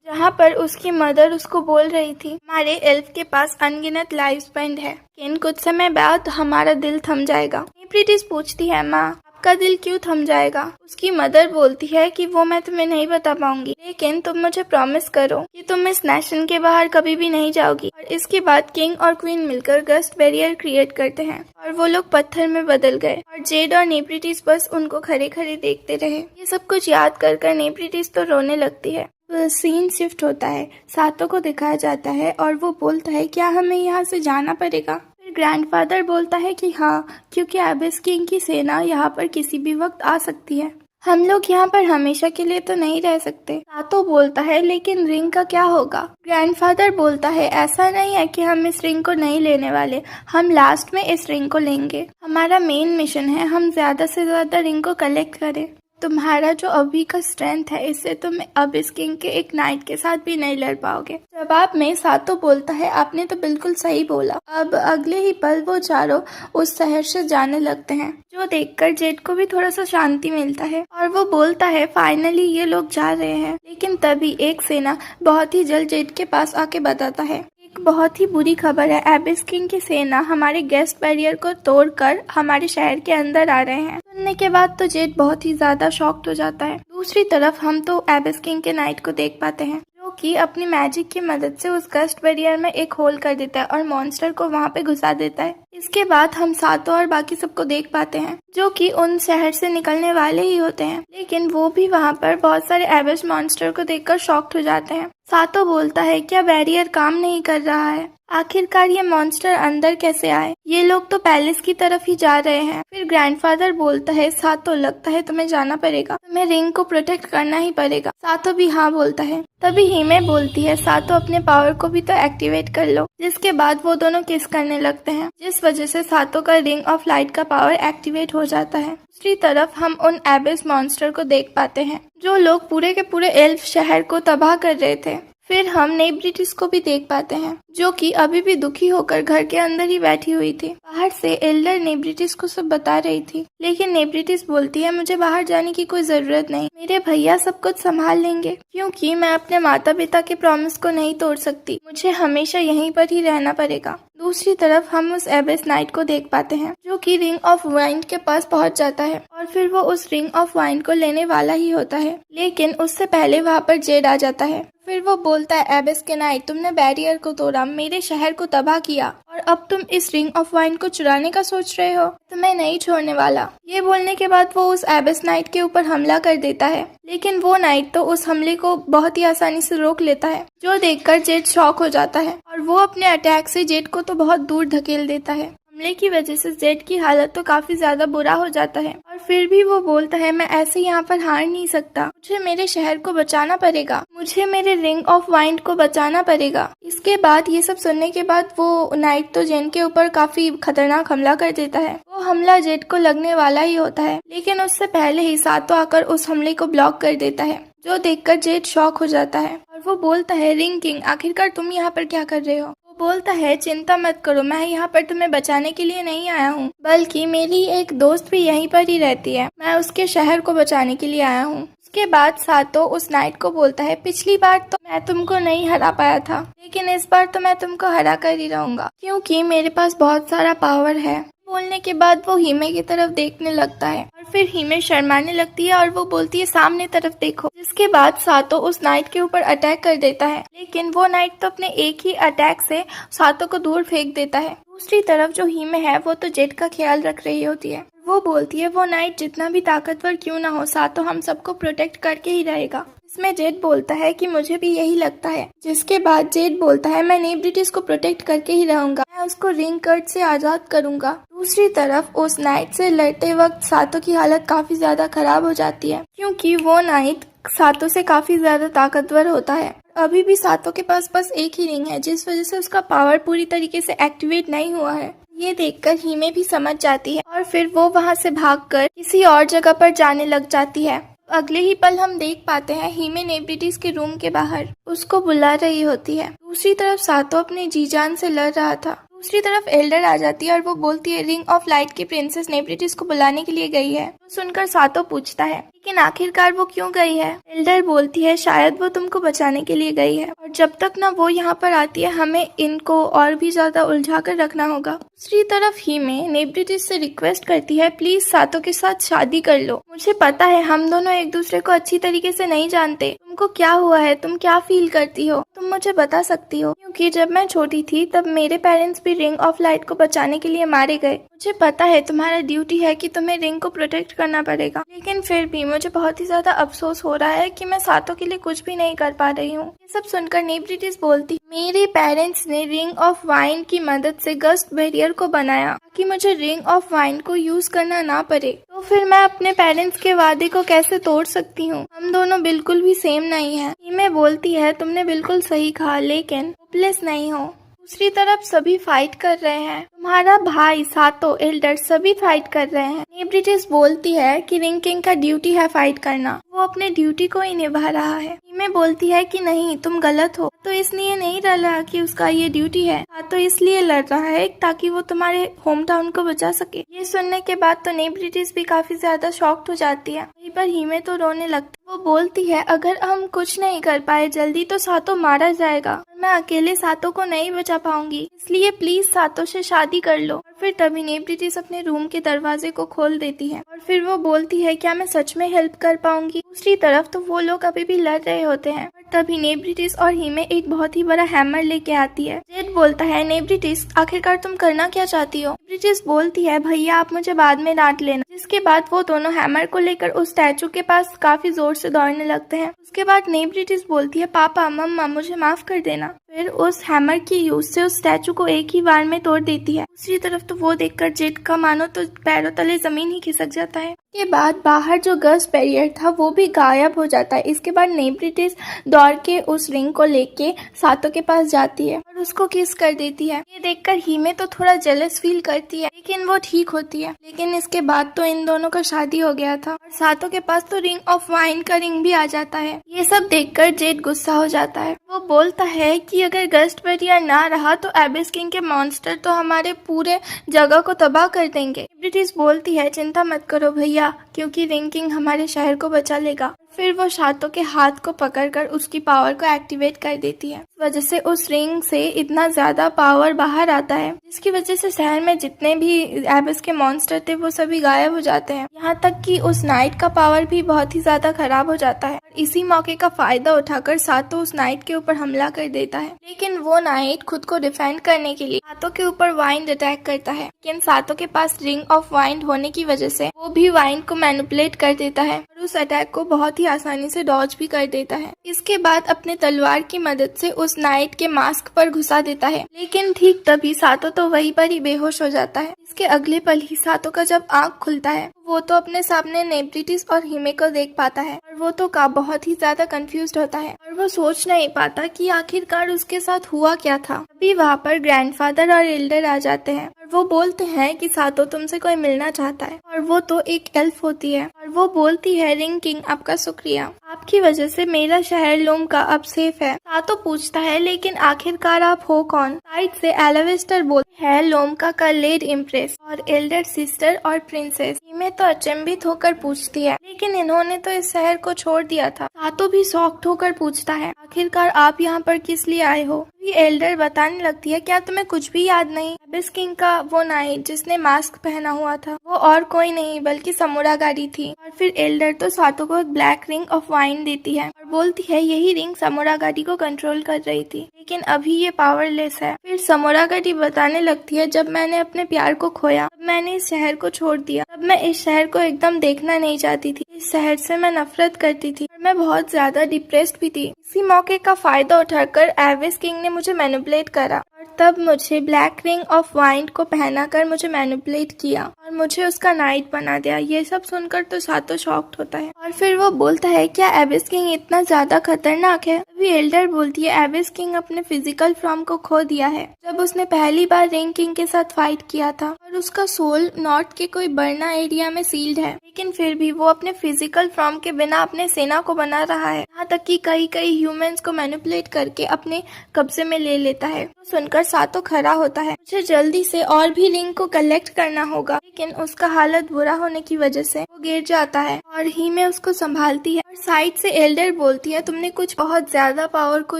जहाँ पर उसकी मदर उसको बोल रही थी हमारे एल्फ के पास अनगिनत लाइफ स्पेन है, लेकिन कुछ समय बाद हमारा दिल थम जाएगा। नेब्रिटिस पूछती है माँ आपका दिल क्यों थम जाएगा। उसकी मदर बोलती है कि वो मैं तुम्हें नहीं बता पाऊंगी, लेकिन तुम मुझे प्रॉमिस करो कि तुम इस नेशन के बाहर कभी भी नहीं जाओगी। और इसके बाद किंग और क्वीन मिलकर गस्ट बैरियर क्रिएट करते हैं और वो लोग पत्थर में बदल गए और जेड और नेब्रिटिस बस उनको खड़े खड़े देखते रहे। ये सब कुछ याद कर नेब्रिटिस तो रोने लगती है। सीन शिफ्ट होता है, सातो को दिखाया जाता है और वो बोलता है क्या हमें यहाँ से जाना पड़ेगा। ग्रैंडफादर बोलता है कि हाँ, क्योंकि एबिस किंग की सेना यहाँ पर किसी भी वक्त आ सकती है। हम लोग यहाँ पर हमेशा के लिए तो नहीं रह सकते। सातो बोलता है लेकिन रिंग का क्या होगा। ग्रैंडफादर बोलता है ऐसा नहीं है कि हम इस रिंग को नहीं लेने वाले, हम लास्ट में इस रिंग को लेंगे। हमारा मेन मिशन है हम ज्यादा से ज्यादा रिंग को कलेक्ट करें। तुम्हारा जो अभी का स्ट्रेंथ है इससे तुम अब इस किंग के एक नाइट के साथ भी नहीं लड़ पाओगे। जवाब में सातो बोलता है आपने तो बिल्कुल सही बोला। अब अगले ही पल वो चारों उस शहर से जाने लगते हैं, जो देखकर जेड को भी थोड़ा सा शांति मिलता है और वो बोलता है फाइनली ये लोग जा रहे हैं। लेकिन तभी एक सेना बहुत ही जल्द जेड के पास आके बताता है एक बहुत ही बुरी खबर है, एबिस किंग की सेना हमारे गेस्ट बैरियर को तोड़कर हमारे शहर के अंदर आ रहे हैं। सुनने के बाद तो जेड बहुत ही ज्यादा शॉक्ड हो जाता है। दूसरी तरफ हम तो एबिस किंग के नाइट को देख पाते हैं जो कि अपनी मैजिक की मदद से उस गस्ट बैरियर में एक होल कर देता है और मॉन्स्टर को वहां पे घुसा देता है। इसके बाद हम सातो और बाकी सबको देख पाते हैं जो कि उन शहर से निकलने वाले ही होते हैं, लेकिन वो भी वहां पर बहुत सारे एबिस मॉन्स्टर को देखकर शॉक्ड हो जाते हैं। सातो बोलता है क्या बैरियर काम नहीं कर रहा है, आखिरकार ये मॉन्स्टर अंदर कैसे आए, ये लोग तो पैलेस की तरफ ही जा रहे हैं। फिर ग्रैंडफादर बोलता है सातो लगता है तुम्हें जाना पड़ेगा, तुम्हें रिंग को प्रोटेक्ट करना ही पड़ेगा। सातो भी हाँ बोलता है। तभी हिमे बोलती है सातो अपने पावर को भी तो एक्टिवेट कर लो, जिसके बाद वो दोनों किस करने लगते हैं, जिस वजह से सातो का रिंग ऑफ लाइट का पावर एक्टिवेट हो जाता है। दूसरी तरफ हम उन एबिस मॉन्स्टर को देख पाते हैं जो लोग पूरे के पूरे एल्फ शहर को तबाह कर रहे थे। फिर हम नेब्रिटिस को भी देख पाते हैं, जो कि अभी भी दुखी होकर घर के अंदर ही बैठी हुई थी। बाहर से एल्डर नेब्रिटिस को सब बता रही थी, लेकिन नेब्रिटिस बोलती है मुझे बाहर जाने की कोई जरूरत नहीं, मेरे भैया सब कुछ संभाल लेंगे, क्योंकि मैं अपने माता पिता के प्रॉमिस को नहीं तोड़ सकती, मुझे हमेशा यहीं पर ही रहना पड़ेगा। दूसरी तरफ हम उस एबेस नाइट को देख पाते हैं, जो कि रिंग ऑफ वाइन के पास पहुंच जाता है और फिर वो उस रिंग ऑफ वाइन को लेने वाला ही होता है, लेकिन उससे पहले वहाँ पर जेड आ जाता है। फिर वो बोलता है एबेस के नाइट, तुमने बैरियर को तोड़ा, मेरे शहर को तबाह किया और अब तुम इस रिंग ऑफ वाइन को चुराने का सोच रहे हो, तुम्हें नहीं छोड़ने वाला। ये बोलने के बाद वो उस एबेस नाइट के ऊपर हमला कर देता है, लेकिन वो नाइट तो उस हमले को बहुत ही आसानी से रोक लेता है, जो देखकर जेड शॉक हो जाता है और वो अपने अटैक से जेड को तो बहुत दूर धकेल देता है। हमले की वजह से जेड की हालत तो काफी ज्यादा बुरा हो जाता है और फिर भी वो बोलता है मैं ऐसे यहाँ पर हार नहीं सकता, मुझे मेरे शहर को बचाना पड़ेगा, मुझे मेरे रिंग ऑफ वाइन को बचाना पड़ेगा। इसके बाद ये सब सुनने के बाद वो नाइट तो जेन के ऊपर काफी खतरनाक हमला कर देता है। वो हमला जेड को लगने वाला ही होता है, लेकिन उससे पहले ही सातो आकर उस हमले को ब्लॉक कर देता है, जो देखकर जेड शॉक हो जाता है और वो बोलता है रिंग किंग, आखिरकार तुम यहाँ पर क्या कर रहे हो। बोलता है चिंता मत करो, मैं यहाँ पर तुम्हें बचाने के लिए नहीं आया हूँ, बल्कि मेरी एक दोस्त भी यहीं पर ही रहती है, मैं उसके शहर को बचाने के लिए आया हूँ। उसके बाद सातो उस नाइट को बोलता है पिछली बार तो मैं तुमको नहीं हरा पाया था, लेकिन इस बार तो मैं तुमको हरा कर ही रहूंगा, क्योंकि मेरे पास बहुत सारा पावर है। बोलने के बाद वो हीमे की तरफ देखने लगता है और फिर हीमे शर्माने लगती है और वो बोलती है सामने तरफ देखो। जिसके बाद सातो उस नाइट के ऊपर अटैक कर देता है, लेकिन वो नाइट तो अपने एक ही अटैक से सातो को दूर फेंक देता है। दूसरी तरफ जो हीमे है वो तो जेड का ख्याल रख रही होती है। वो बोलती है वो नाइट जितना भी ताकतवर क्यों ना हो, सातो हम सबको प्रोटेक्ट करके ही रहेगा। इसमें जेड बोलता है कि मुझे भी यही लगता है। जिसके बाद जेड बोलता है मैं नेब्रिटिस को प्रोटेक्ट करके ही रहूंगा, मैं उसको रिंग कर्ट से आजाद करूंगा। दूसरी तरफ उस नाइट से लड़ते वक्त सातो की हालत काफी ज्यादा खराब हो जाती है, क्योंकि वो नाइट सातो से काफी ज्यादा ताकतवर होता है। अभी भी सातो के पास बस एक ही रिंग है, जिस वजह से उसका पावर पूरी तरीके से एक्टिवेट नहीं हुआ है। ये देखकर हीमे भी समझ जाती है और फिर वो वहाँ से भागकर किसी और जगह पर जाने लग जाती है। अगले ही पल हम देख पाते हैं हीमे नेब्रिटिस के रूम के बाहर उसको बुला रही होती है। दूसरी तरफ सातो अपने जीजान से लड़ रहा था। दूसरी तरफ एल्डर आ जाती है और वो बोलती है रिंग ऑफ लाइट की प्रिंसेस नेब्रिटिस को बुलाने के लिए गई है। तो सुनकर सातो पूछता है लेकिन आखिरकार वो क्यों गई है। एल्डर बोलती है शायद वो तुमको बचाने के लिए गई है और जब तक ना वो यहाँ पर आती है हमें इनको और भी ज्यादा उलझा कर रखना होगा। दूसरी तरफ हीमे नेब्रिटिस से रिक्वेस्ट करती है प्लीज सातो के साथ शादी कर लो। मुझे पता है हम दोनों एक दूसरे को अच्छी तरीके से नहीं जानते, तुमको क्या हुआ है, तुम क्या फील करती हो, तुम मुझे बता सकती हो, क्योंकि जब मैं छोटी थी तब मेरे पेरेंट्स भी रिंग ऑफ लाइट को बचाने के लिए मारे गए। मुझे पता है तुम्हारा ड्यूटी है कि तुम्हें रिंग को प्रोटेक्ट करना पड़ेगा, लेकिन फिर भी मुझे बहुत ही ज्यादा अफसोस हो रहा है कि मैं सातो के लिए कुछ भी नहीं कर पा रही हूँ। ये सब सुनकर नेब्रिटिस बोलती मेरे पेरेंट्स ने रिंग ऑफ वाइन की मदद से गस्ट बैरियर को बनाया ताकि मुझे रिंग ऑफ वाइन को यूज करना ना पड़े, तो फिर मैं अपने पेरेंट्स के वादे को कैसे तोड़ सकती हूँ। हम दोनों बिल्कुल भी सेम नहीं है। हीमे बोलती है तुमने बिल्कुल सही कहा, लेकिन होपलेस नहीं हो। दूसरी तरफ सभी फाइट कर रहे हैं, तुम्हारा भाई सातो एल्डर सभी फाइट कर रहे हैं। नेब्रिटिस बोलती है कि रिंग किंग का ड्यूटी है फाइट करना, वो अपने ड्यूटी को ही निभा रहा है। हीमे बोलती है कि नहीं तुम गलत हो, तो इसलिए नहीं लड़ रहा कि उसका ये ड्यूटी है, तो इसलिए लड़ रहा है ताकि वो तुम्हारे होम टाउन को बचा सके। ये सुनने के बाद तो नेब्रिटिस भी काफी ज्यादा शॉक्ड हो जाती है। वहीं पर हीमे तो रोने लगती। वो बोलती है अगर हम कुछ नहीं कर पाए जल्दी तो सातो मारा जाएगा, मैं अकेले सातो को नहीं बचा पाऊंगी, इसलिए प्लीज सातो से शादी कर लो। और फिर तभी नेब्रिटिस अपने रूम के दरवाजे को खोल देती है और फिर वो बोलती है क्या मैं सच में हेल्प कर पाऊंगी। दूसरी तरफ तो वो लोग अभी भी लड़ रहे होते हैं और तभी नेब्रिटिस और हीमे एक बहुत ही बड़ा हैमर लेके आती है। जेड बोलता है नेब्रिटिस आखिरकार तुम करना क्या चाहती हो। नेब्रिटिस बोलती है भैया आप मुझे बाद में डांट लेना। जिसके बाद वो दोनों हैमर को लेकर उस स्टैचू के पास काफी जोर से दौड़ने लगते हैं। उसके बाद नेब्रिटिस बोलती है पापा मम्मा मुझे माफ कर देना। फिर उस हैमर की यूज से उस स्टैचू को एक ही बार में तोड़ देती है। दूसरी तरफ तो वो देखकर जेड का मानो तो पैरों तले जमीन ही खिसक जाता है। के बाद बाहर जो गस्ट बैरियर था वो भी गायब हो जाता है। इसके बाद नेब्रिटिस दौड़ के उस रिंग को लेके सातो के पास जाती है और उसको किस कर देती है। ये देखकर हीमे तो थोड़ा जेलस फील करती है, लेकिन वो ठीक होती है। लेकिन इसके बाद तो इन दोनों का शादी हो गया था और सातों के पास तो रिंग ऑफ वाइन का रिंग भी आ जाता है। ये सब देखकर जेड गुस्सा हो जाता है। वो बोलता है कि अगर गस्ट बैरियर ना रहा तो एबिस किंग के मॉन्स्टर तो हमारे पूरे जगह को तबाह कर देंगे। ब्रिटिश बोलती है चिंता मत करो भैया, क्योंकि रिंग किंग हमारे शहर को बचा लेगा। फिर वो सातों के हाथ को पकड़कर उसकी पावर को एक्टिवेट कर देती है। इस वजह से उस रिंग से इतना ज्यादा पावर बाहर आता है, जिसकी वजह से शहर में जितने भी एबिस के मॉन्स्टर थे वो सभी गायब हो जाते हैं। यहाँ तक कि उस नाइट का पावर भी बहुत ही ज्यादा खराब हो जाता है। इसी मौके का फायदा उठाकर सातों उस नाइट के ऊपर हमला कर देता है, लेकिन वो नाइट खुद को डिफेंड करने के लिए सातों के ऊपर वाइंड अटैक करता है। लेकिन सातों के पास रिंग ऑफ वाइंड होने की वजह से वो भी वाइंड को मैनिपुलेट कर देता है और उस अटैक को बहुत ही आसानी से डॉज भी कर देता है। इसके बाद अपने तलवार की मदद से उस नाइट के मास्क पर घुसा देता है, लेकिन ठीक तभी सातों तो वहीं पर ही बेहोश हो जाता है। इसके अगले पल ही सातों का जब आंख खुलता है वो तो अपने सामने नेब्रिटिस और हिमे को देख पाता है और वो तो बहुत ही ज्यादा कंफ्यूज्ड होता है और वो सोच नहीं पाता कि आखिरकार उसके साथ हुआ क्या था। अभी वहाँ पर ग्रैंडफादर और एल्डर आ जाते हैं और वो बोलते हैं कि सातों तुमसे कोई मिलना चाहता है और वो तो एक एल्फ होती है और वो बोलती है रिंग किंग आपका शुक्रिया, आपकी वजह से मेरा शहर लूम का अब सेफ है। सातों पूछता है लेकिन आखिरकार आप हो कौन। साइड से एलावेस्टर बोलती है लोम का लेड इम्प्रेस और एल्डर सिस्टर और प्रिंसेस। हिमे तो अचंभित होकर पूछती है लेकिन इन्होंने तो इस शहर को छोड़ दिया था। सातों भी शॉक्ड होकर पूछता है आखिरकार आप यहाँ पर किस लिए आए हो। ये एल्डर बताने लगती है क्या तुम्हें कुछ भी याद नहीं। एबिस किंग का वो नाइट जिसने मास्क पहना हुआ था वो और कोई नहीं बल्कि समोरागारी थी। और फिर एल्डर तो सातों को एक ब्लैक रिंग ऑफ वाइन देती है और बोलती है यही रिंग समोरागारी को कंट्रोल कर रही थी, लेकिन अभी ये पावरलेस है। फिर समोरागारी बताने लगती है जब मैंने अपने प्यार को खोया तब मैंने इस शहर को छोड़ दिया। तब मैं इस शहर को एकदम देखना नहीं चाहती थी, इस शहर से मैं नफरत करती थी और मैं बहुत ज्यादा डिप्रेस्ड भी थी। इसी मौके का फायदा उठाकर एबिस किंग ने मुझे मैनिपुलेट करा और तब मुझे ब्लैक रिंग ऑफ वाइन को पहनाकर मुझे मैनिपुलेट किया और मुझे उसका नाइट बना दिया। ये सब सुनकर तो सातों शॉक्ड होता है और फिर वो बोलता है क्या एबिस किंग इतना ज्यादा खतरनाक है। अभी एल्डर बोलती है एबिस किंग अपने फिजिकल फॉर्म को खो दिया है जब उसने पहली बार रिंग किंग के साथ फाइट किया था और उसका सोल नॉर्थ के कोई बर्ना एरिया में सील्ड है, लेकिन फिर भी वो अपने फिजिकल फॉर्म के बिना अपने सेना को बना रहा है। यहाँ तक कि कई ह्यूमंस को मैनिपुलेट करके अपने कब्जे में ले लेता है। तो सुनकर सातों खड़ा होता है मुझे जल्दी से और भी रिंग को कलेक्ट करना होगा, लेकिन उसका हालत बुरा होने की वजह से वो गिर जाता है और हिमे उसको संभालती है। और साइड से एल्डर बोलती है तुमने कुछ बहुत ज्यादा पावर को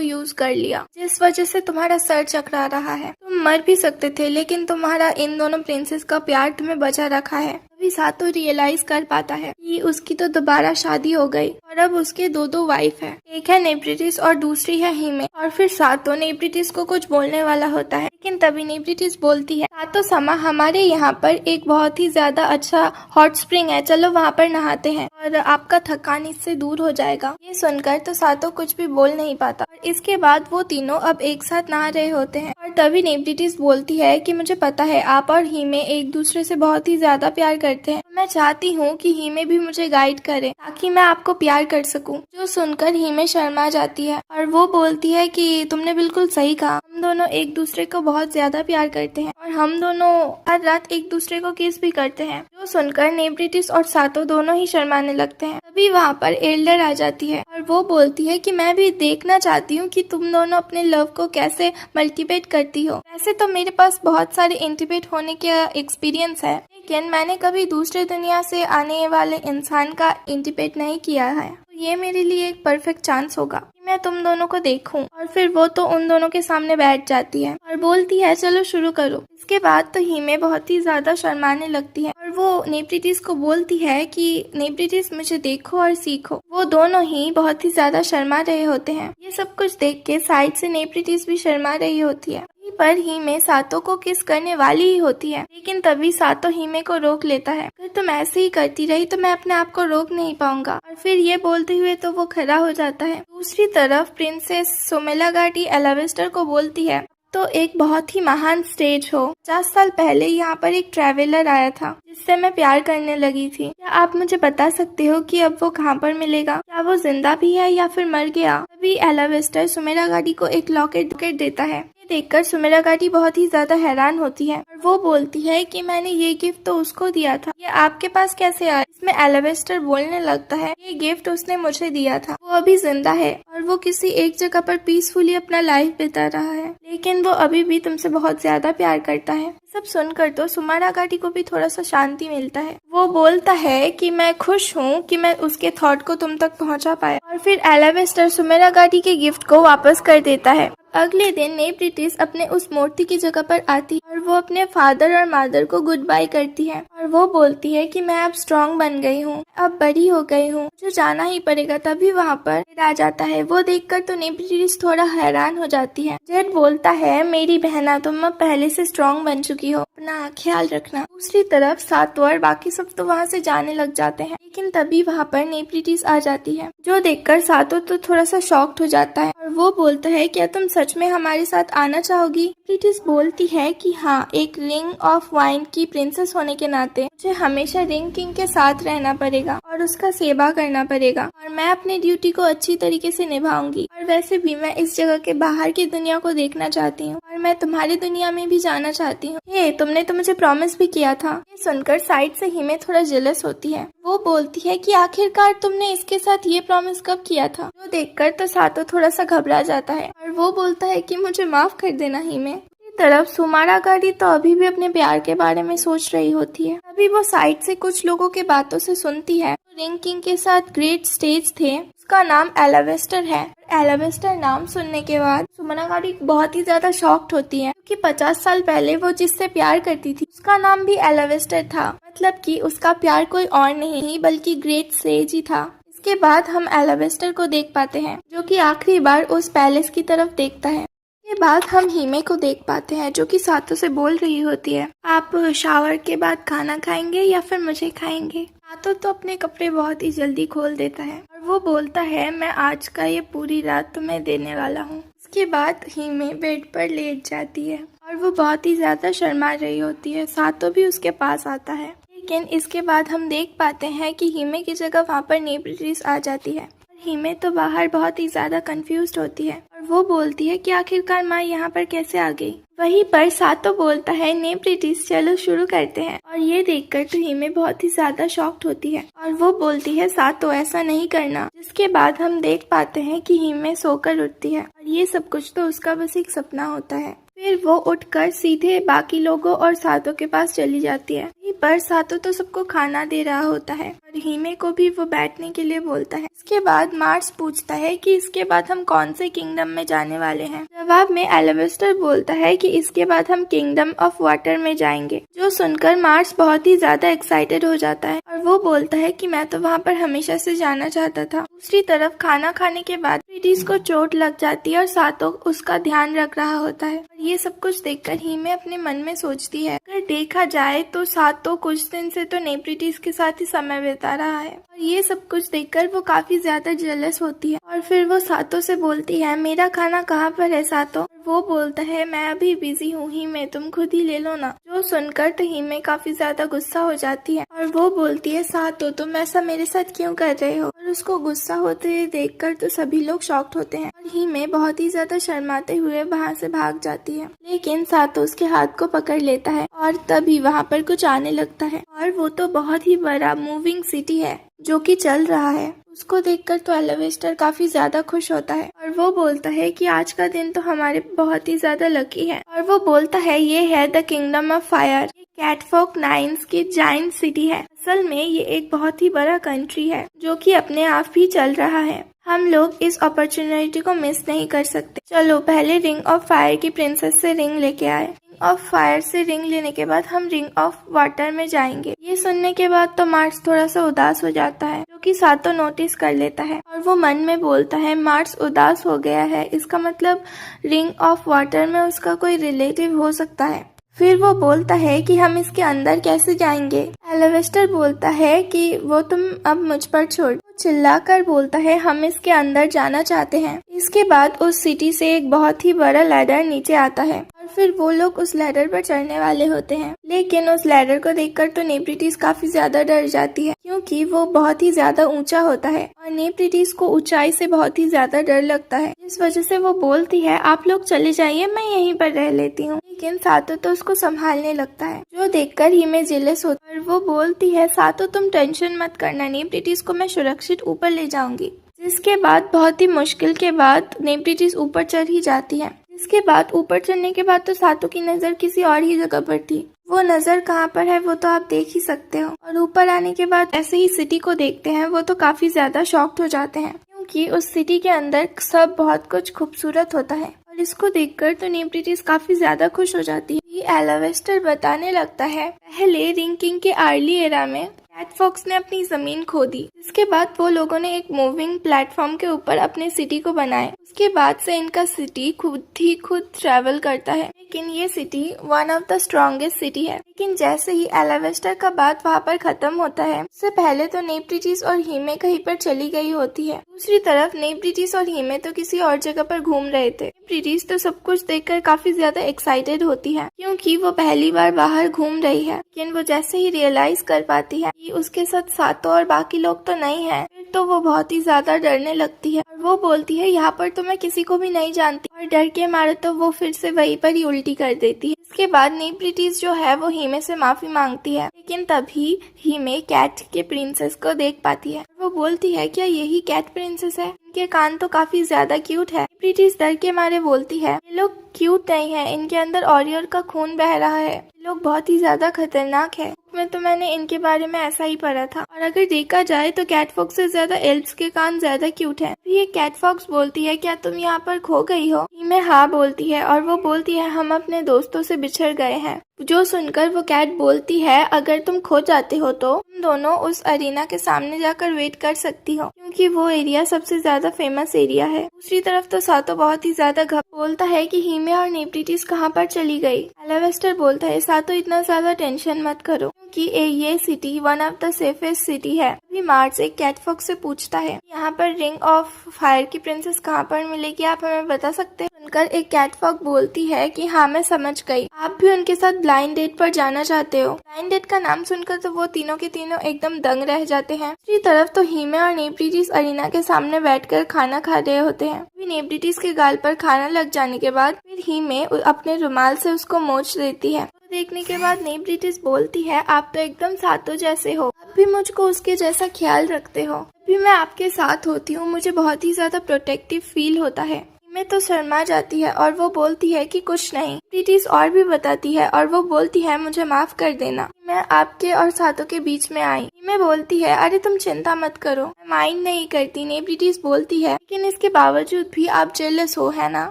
यूज कर लिया जिस वजह से तुम्हारा सर चकरा रहा है। तुम मर भी सकते थे लेकिन तुम्हारा इन दोनों प्रिंसेस का प्यार तुम्हें बचा रखा है। अभी सातों रियलाइज कर पाता है कि उसकी तो दोबारा शादी हो गई और अब उसके दो वाइफ है, एक है नेब्रिटिस और दूसरी है हिमे। और फिर सातों नेब्रिटिस को कुछ बोलने वाला होता है, लेकिन तभी नेब्रिटिस बोलती है सातों समा हमारे यहाँ पर एक बहुत ही ज्यादा अच्छा हॉट स्प्रिंग है, चलो वहाँ पर नहाते हैं और आपका थकान इससे दूर हो जाएगा। ये सुनकर तो सातों कुछ भी बोल नहीं पाता और इसके बाद वो तीनों अब एक साथ नहा रहे होते हैं। और तभी नेब्रिटिस बोलती है कि मुझे पता है आप और हिमे एक दूसरे से बहुत ही ज्यादा प्यार करते हैं, मैं चाहती हूँ कि हिमे भी मुझे गाइड करे ताकि मैं आपको प्यार कर सकूं। जो सुनकर हिमे शर्मा जाती है और वो बोलती है कि तुमने बिल्कुल सही कहा, हम दोनों एक दूसरे को बहुत ज्यादा प्यार करते हैं और हम दोनों हर रात एक दूसरे को किस भी करते हैं। जो सुनकर नेब्रिटिस और सातों दोनों ही शर्माने लगते हैं। तभी वहाँ पर एल्डर आ जाती है और वो बोलती है कि मैं भी देखना चाहती हूँ कि तुम दोनों अपने लव को कैसे मल्टीप्लेट करती हो। वैसे तो मेरे पास बहुत सारे इंटीमेट होने का एक्सपीरियंस है, लेकिन मैंने कभी दूसरे दुनिया से आने वाले इंसान का इंटीमेट नहीं किया है, तो ये मेरे लिए एक परफेक्ट चांस होगा कि मैं तुम दोनों को देखूं। और फिर वो तो उन दोनों के सामने बैठ जाती है और बोलती है चलो शुरू करो। इसके बाद तो हिमे बहुत ही ज्यादा शर्माने लगती है और वो नेब्रिटिस को बोलती है कि नेब्रिटिस मुझे देखो और सीखो। वो दोनों ही बहुत ही ज्यादा शर्मा रहे होते हैं। ये सब कुछ देख के साइड से नेब्रिटिस भी शर्मा रही होती है। पर हिमे सातों को किस करने वाली ही होती है, लेकिन तभी सातों हिमे को रोक लेता है। अगर तुम ऐसे ही करती रही तो मैं अपने आप को रोक नहीं पाऊंगा। और फिर ये बोलते हुए तो वो खड़ा हो जाता है। दूसरी तरफ प्रिंसेस सोमेलागाटी एलावेस्टर को बोलती है तो एक बहुत ही महान स्टेज हो। 50 साल पहले यहाँ पर एक ट्रैवलर आया था जिससे मैं प्यार करने लगी थी। क्या आप मुझे बता सकते हो कि अब वो कहाँ पर मिलेगा? क्या वो जिंदा भी है या फिर मर गया? तभी एलावेस्टर सोमेलागाटी को एक लॉकेट देता है। ये देखकर सुमेरा घाटी बहुत ही ज्यादा हैरान होती है और वो बोलती है कि मैंने ये गिफ्ट तो उसको दिया था, ये आपके पास कैसे आया। इसमें एलावेस्टर बोलने लगता है, ये गिफ्ट उसने मुझे दिया था, वो अभी जिंदा है और वो किसी एक जगह पर पीसफुली अपना लाइफ बिता रहा है, लेकिन वो अभी भी तुमसे बहुत ज्यादा प्यार करता है। सब सुनकर तो सुमेरा घाटी को भी थोड़ा सा शांति मिलता है। वो बोलता है कि मैं खुश हूँ कि मैं उसके थॉट को तुम तक पहुँचा पाया, और फिर एलावेस्टर सुमेरा घाटी के गिफ्ट को वापस कर देता है। अगले दिन नेफ्रिटिस अपने उस मूर्ति की जगह पर आती है और वो अपने फादर और मदर को गुड बाय करती है और वो बोलती है कि मैं अब स्ट्रॉन्ग बन गई हूँ, अब बड़ी हो गई हूँ, जो जाना ही पड़ेगा। तभी वहाँ पर जेड आ जाता है। वो देखकर तो नेफ्रिटिस थोड़ा हैरान हो जाती है। जेड बोलता है, मेरी बहना तुम अब पहले से स्ट्रॉन्ग बन चुकी हो, अपना ख्याल रखना। दूसरी तरफ सातो और बाकी सब तो वहाँ से जाने लग जाते हैं, लेकिन तभी वहाँ पर नेफ्रिटिस आ जाती है, जो देखकर सातो तो थोड़ा सा शॉक्ड हो जाता है और वो बोलता है, क्या तुम सच में हमारे साथ आना चाहोगी। नेफ्रिटिस बोलती है कि हाँ, एक रिंग ऑफ वाइन की प्रिंसेस होने के नाते मुझे हमेशा रिंग किंग के साथ रहना पड़ेगा और उसका सेवा करना पड़ेगा और मैं अपनी ड्यूटी को अच्छी तरीके से निभाऊंगी। और वैसे भी मैं इस जगह के बाहर की दुनिया को देखना चाहती हूँ और मैं तुम्हारी दुनिया में भी जाना चाहती हूँ। हे, तुमने तो मुझे प्रॉमिस भी किया था। ये सुनकर साइड से हिमे थोड़ा जेलस होती है। वो बोलती है कि आखिरकार तुमने इसके साथ ये प्रॉमिस कब किया था। जो देखकर तो सातो थोड़ा सा घबरा जाता है और वो बोलता है कि मुझे माफ कर देना हिमे। तरफ सुमेरा घाटी तो अभी भी अपने प्यार के बारे में सोच रही होती है। अभी वो साइड से कुछ लोगों के बातों से सुनती है। रिंग किंग के साथ ग्रेट स्टेज थे, उसका नाम एलावेस्टर है। एलावेस्टर नाम सुनने के बाद सुमेरा घाटी बहुत ही ज्यादा शॉक्ड होती है, क्योंकि 50 साल पहले वो जिससे प्यार करती थी उसका नाम भी एलावेस्टर था। मतलब कि उसका प्यार कोई और नहीं बल्कि ग्रेट स्टेज ही था। इसके बाद हम एलावेस्टर को देख पाते हैं, जो कि आखिरी बार उस पैलेस की तरफ देखता है। के बाद हम हिमे को देख पाते हैं, जो कि सातो से बोल रही होती है, आप शावर के बाद खाना खाएंगे या फिर मुझे खाएंगे। सातो तो अपने कपड़े बहुत ही जल्दी खोल देता है और वो बोलता है, मैं आज का ये पूरी रात तुम्हें देने वाला हूँ। इसके बाद हिमे बेड पर लेट जाती है और वो बहुत ही ज्यादा शर्मा रही होती है। सातो भी उसके पास आता है, लेकिन इसके बाद हम देख पाते हैं कि हिमे की जगह वहाँ पर नेफ्रिटिस आ जाती है। हिमे तो बाहर बहुत ही ज्यादा कंफ्यूज्ड होती है और वो बोलती है कि आखिरकार माँ यहाँ पर कैसे आ गई। वहीं पर सातो बोलता है, नेफ्रिटिस चलो शुरू करते हैं। और ये देखकर तो हिमे बहुत ही ज्यादा शॉक्ड होती है और वो बोलती है, सातो ऐसा नहीं करना। जिसके बाद हम देख पाते हैं कि हिमे सोकर उठती है और ये सब कुछ तो उसका बस एक सपना होता है। फिर वो उठकर सीधे बाकी लोगों और सातो के पास चली जाती है। पर सातो तो सबको खाना दे रहा होता है और हिमे को भी वो बैठने के लिए बोलता है। इसके बाद मार्स पूछता है कि इसके बाद हम कौन से किंगडम में जाने वाले हैं। जवाब में एलावेस्टर बोलता है कि इसके बाद हम किंगडम ऑफ वाटर में जाएंगे। जो सुनकर मार्स बहुत ही ज्यादा एक्साइटेड हो जाता है और वो बोलता है कि मैं तो वहाँ पर हमेशा से जाना चाहता था। दूसरी तरफ खाना खाने के बाद नेफ्रिटिस को चोट लग जाती है और सातो उसका ध्यान रख रहा होता है। और ये सब कुछ देखकर हिमे अपने मन में सोचती है, अगर देखा जाए तो सातो कुछ दिन से तो नेफ्रिटिस के साथ ही समय बिता रहा है। और ये सब कुछ देखकर वो काफी ज्यादा जेलस होती है और फिर वो सातो से बोलती है, मेरा खाना कहाँ पर है सातो। वो बोलता है, मैं अभी बिजी हूँ हिमे, तुम खुद ही ले लो ना। जो सुनकर तो हिमे काफी ज्यादा गुस्सा हो जाती है और वो बोलती है, सातो तुम ऐसा मेरे साथ क्यों कर रहे हो। और उसको गुस्सा होते हुए देखकर तो सभी लोग शॉक्ड होते हैं और हिमे बहुत ही ज्यादा शर्माते हुए वहाँ से भाग जाती है। लेकिन सातो उसके हाथ को पकड़ लेता है और तभी वहाँ पर कुछ आने लगता है और वो तो बहुत ही बड़ा मूविंग सिटी है जो कि चल रहा है। उसको देखकर तो एलावेस्टर काफी ज्यादा खुश होता है और वो बोलता है कि आज का दिन तो हमारे बहुत ही ज्यादा लकी है। और वो बोलता है, ये है द किंगडम ऑफ फायर, कैटफॉक नाइन्स की जाइंट सिटी है। असल में ये एक बहुत ही बड़ा कंट्री है जो कि अपने आप ही चल रहा है। हम लोग इस अपॉर्चुनिटी को मिस नहीं कर सकते। चलो पहले रिंग ऑफ फायर की प्रिंसेस से रिंग लेके आए। रिंग ऑफ फायर से रिंग लेने के बाद हम रिंग ऑफ वाटर में जाएंगे। ये सुनने के बाद तो मार्स थोड़ा सा उदास हो जाता है, जो कि सातो नोटिस कर लेता है और वो मन में बोलता है, मार्स उदास हो गया है, इसका मतलब रिंग ऑफ वाटर में उसका कोई रिलेटिव हो सकता है। फिर वो बोलता है कि हम इसके अंदर कैसे जाएंगे। एलावेस्टर बोलता है कि वो तुम अब मुझ पर छोड़। चिल्लाकर बोलता है, हम इसके अंदर जाना चाहते हैं। इसके बाद उस सिटी से एक बहुत ही बड़ा लैडर नीचे आता है और फिर वो लोग उस लैडर पर चढ़ने वाले होते हैं, लेकिन उस लैडर को देखकर तो नेफ्रिटिस काफी ज्यादा डर जाती है क्योंकि वो बहुत ही ज्यादा ऊंचा होता है और नेफ्रिटिस को ऊंचाई से बहुत ही ज्यादा डर लगता है। इस वजह से वो बोलती है आप लोग चले जाइए, मैं यहीं पर रह लेती हूँ। लेकिन सातो तो उसको संभालने लगता है, जो देखकर हिमे जेलस होता है और वो बोलती है सातो तुम टेंशन मत करना, नेफ्रिटिस को मैं सुरक्षित ऊपर ले जाऊंगी। जिसके बाद बहुत ही मुश्किल के बाद नेफ्रिटिस ऊपर चढ़ ही जाती है। इसके बाद ऊपर चढ़ने के बाद तो सातो की नजर किसी और ही जगह पर थी। वो नजर कहाँ पर है वो तो आप देख ही सकते हो। और ऊपर आने के बाद ऐसे ही सिटी को देखते हैं, वो तो काफी ज्यादा शॉक्ड हो जाते हैं क्योंकि उस सिटी के अंदर सब बहुत कुछ खूबसूरत होता है। और इसको देखकर तो नेफ्रिटिस काफी ज्यादा खुश हो जाती है। ये एलावेस्टर बताने लगता है पहले रिंग किंग के अर्ली एरा में कैट फॉक्स ने अपनी जमीन खो दी। इसके बाद वो लोगों ने एक मूविंग प्लेटफॉर्म के ऊपर अपने सिटी को बनाए। उसके बाद से इनका सिटी खुद ट्रैवल करता है, लेकिन ये city one of the strongest city है। लेकिन जैसे ही एलावेस्टर का बात वहाँ पर खत्म होता है, उससे पहले तो नेफ्रिटिस और हिमे कहीं पर चली गई होती है। दूसरी तरफ नेफ्रिटिस और हिमे तो किसी और जगह पर घूम रहे थे। नेफ्रिटिस तो सब कुछ देखकर काफी ज्यादा एक्साइटेड होती है क्योंकि वो पहली बार बाहर घूम रही है। लेकिन वो जैसे ही रियलाइज कर पाती है कि उसके साथ सातो और बाकी लोग तो नहीं है, तो वो बहुत ही ज्यादा डरने लगती है। और वो बोलती है यहाँ पर तो मैं किसी को भी नहीं जानती, और डर के मारे तो वो फिर से वहीं पर ही उल्टी कर देती है। इसके बाद नेफ्रिटिस जो है वो हिमे से माफी मांगती है, लेकिन तभी हिमे कैट के प्रिंसेस को देख पाती है। वो बोलती है क्या यही कैट प्रिंसेस है? इनके कान तो काफी ज्यादा क्यूट है। नेफ्रिटिस डर के मारे बोलती है ये लोग क्यूट नहीं है, इनके अंदर ऑरियर का खून बह रहा है, ये लोग बहुत ही ज्यादा खतरनाक है। में तो मैंने इनके बारे में ऐसा ही पढ़ा था। और अगर देखा जाए तो कैट फॉक्स से ज्यादा एल्फ्स के कान ज्यादा क्यूट हैं। ये कैट फॉक्स बोलती है क्या तुम यहाँ पर खो गई हो? हिमे हाँ बोलती है और वो बोलती है हम अपने दोस्तों से बिछड़ गए हैं। जो सुनकर वो कैट बोलती है अगर तुम खो जाते हो तो तुम दोनों उस अरीना के सामने जाकर वेट कर सकती हो क्योंकि वो एरिया सबसे ज्यादा फेमस एरिया है। दूसरी तरफ तो सातो बहुत ही ज्यादा बोलता है कि हिमे और नेफ्रिटिस कहाँ पर चली गई। एलावेस्टर बोलता है सातो इतना ज्यादा टेंशन मत करो कि ये city one of the safest city है। अभी मार्स एक कैट फॉक्स से पूछता है यहाँ पर रिंग ऑफ फायर की प्रिंसेस कहाँ पर मिलेगी, आप हमें बता सकते हैं? सुनकर एक कैट फॉक्स बोलती है कि हाँ मैं समझ गई, आप भी उनके साथ ब्लाइंड डेट पर जाना चाहते हो। ब्लाइंड डेट का नाम सुनकर तो वो तीनों के तीनों एकदम दंग रह जाते हैं। दूसरी तरफ तो हिमे और नेफ्रिटिस अरीना के सामने बैठकर खाना खा रहे होते हैं। नेफ्रिटिस के गाल पर खाना लग जाने के बाद फिर हिमे अपने रुमाल से उसको मोच देती है। देखने के बाद नेफ्रिटिस बोलती है आप तो एकदम सातो जैसे हो, आप भी मुझको उसके जैसा ख्याल रखते हो। अभी मैं आपके साथ होती हूँ मुझे बहुत ही ज्यादा प्रोटेक्टिव फील होता है। हिमे तो शर्मा जाती है और वो बोलती है कि कुछ नहीं। नेफ्रिटिस और भी बताती है और वो बोलती है मुझे माफ कर देना, मैं आपके और सातो के बीच में आई। हिमे बोलती है अरे तुम चिंता मत करो, मैं माइंड नहीं करती। नेफ्रिटिस बोलती है लेकिन इसके बावजूद भी आप जेलस हो है ना?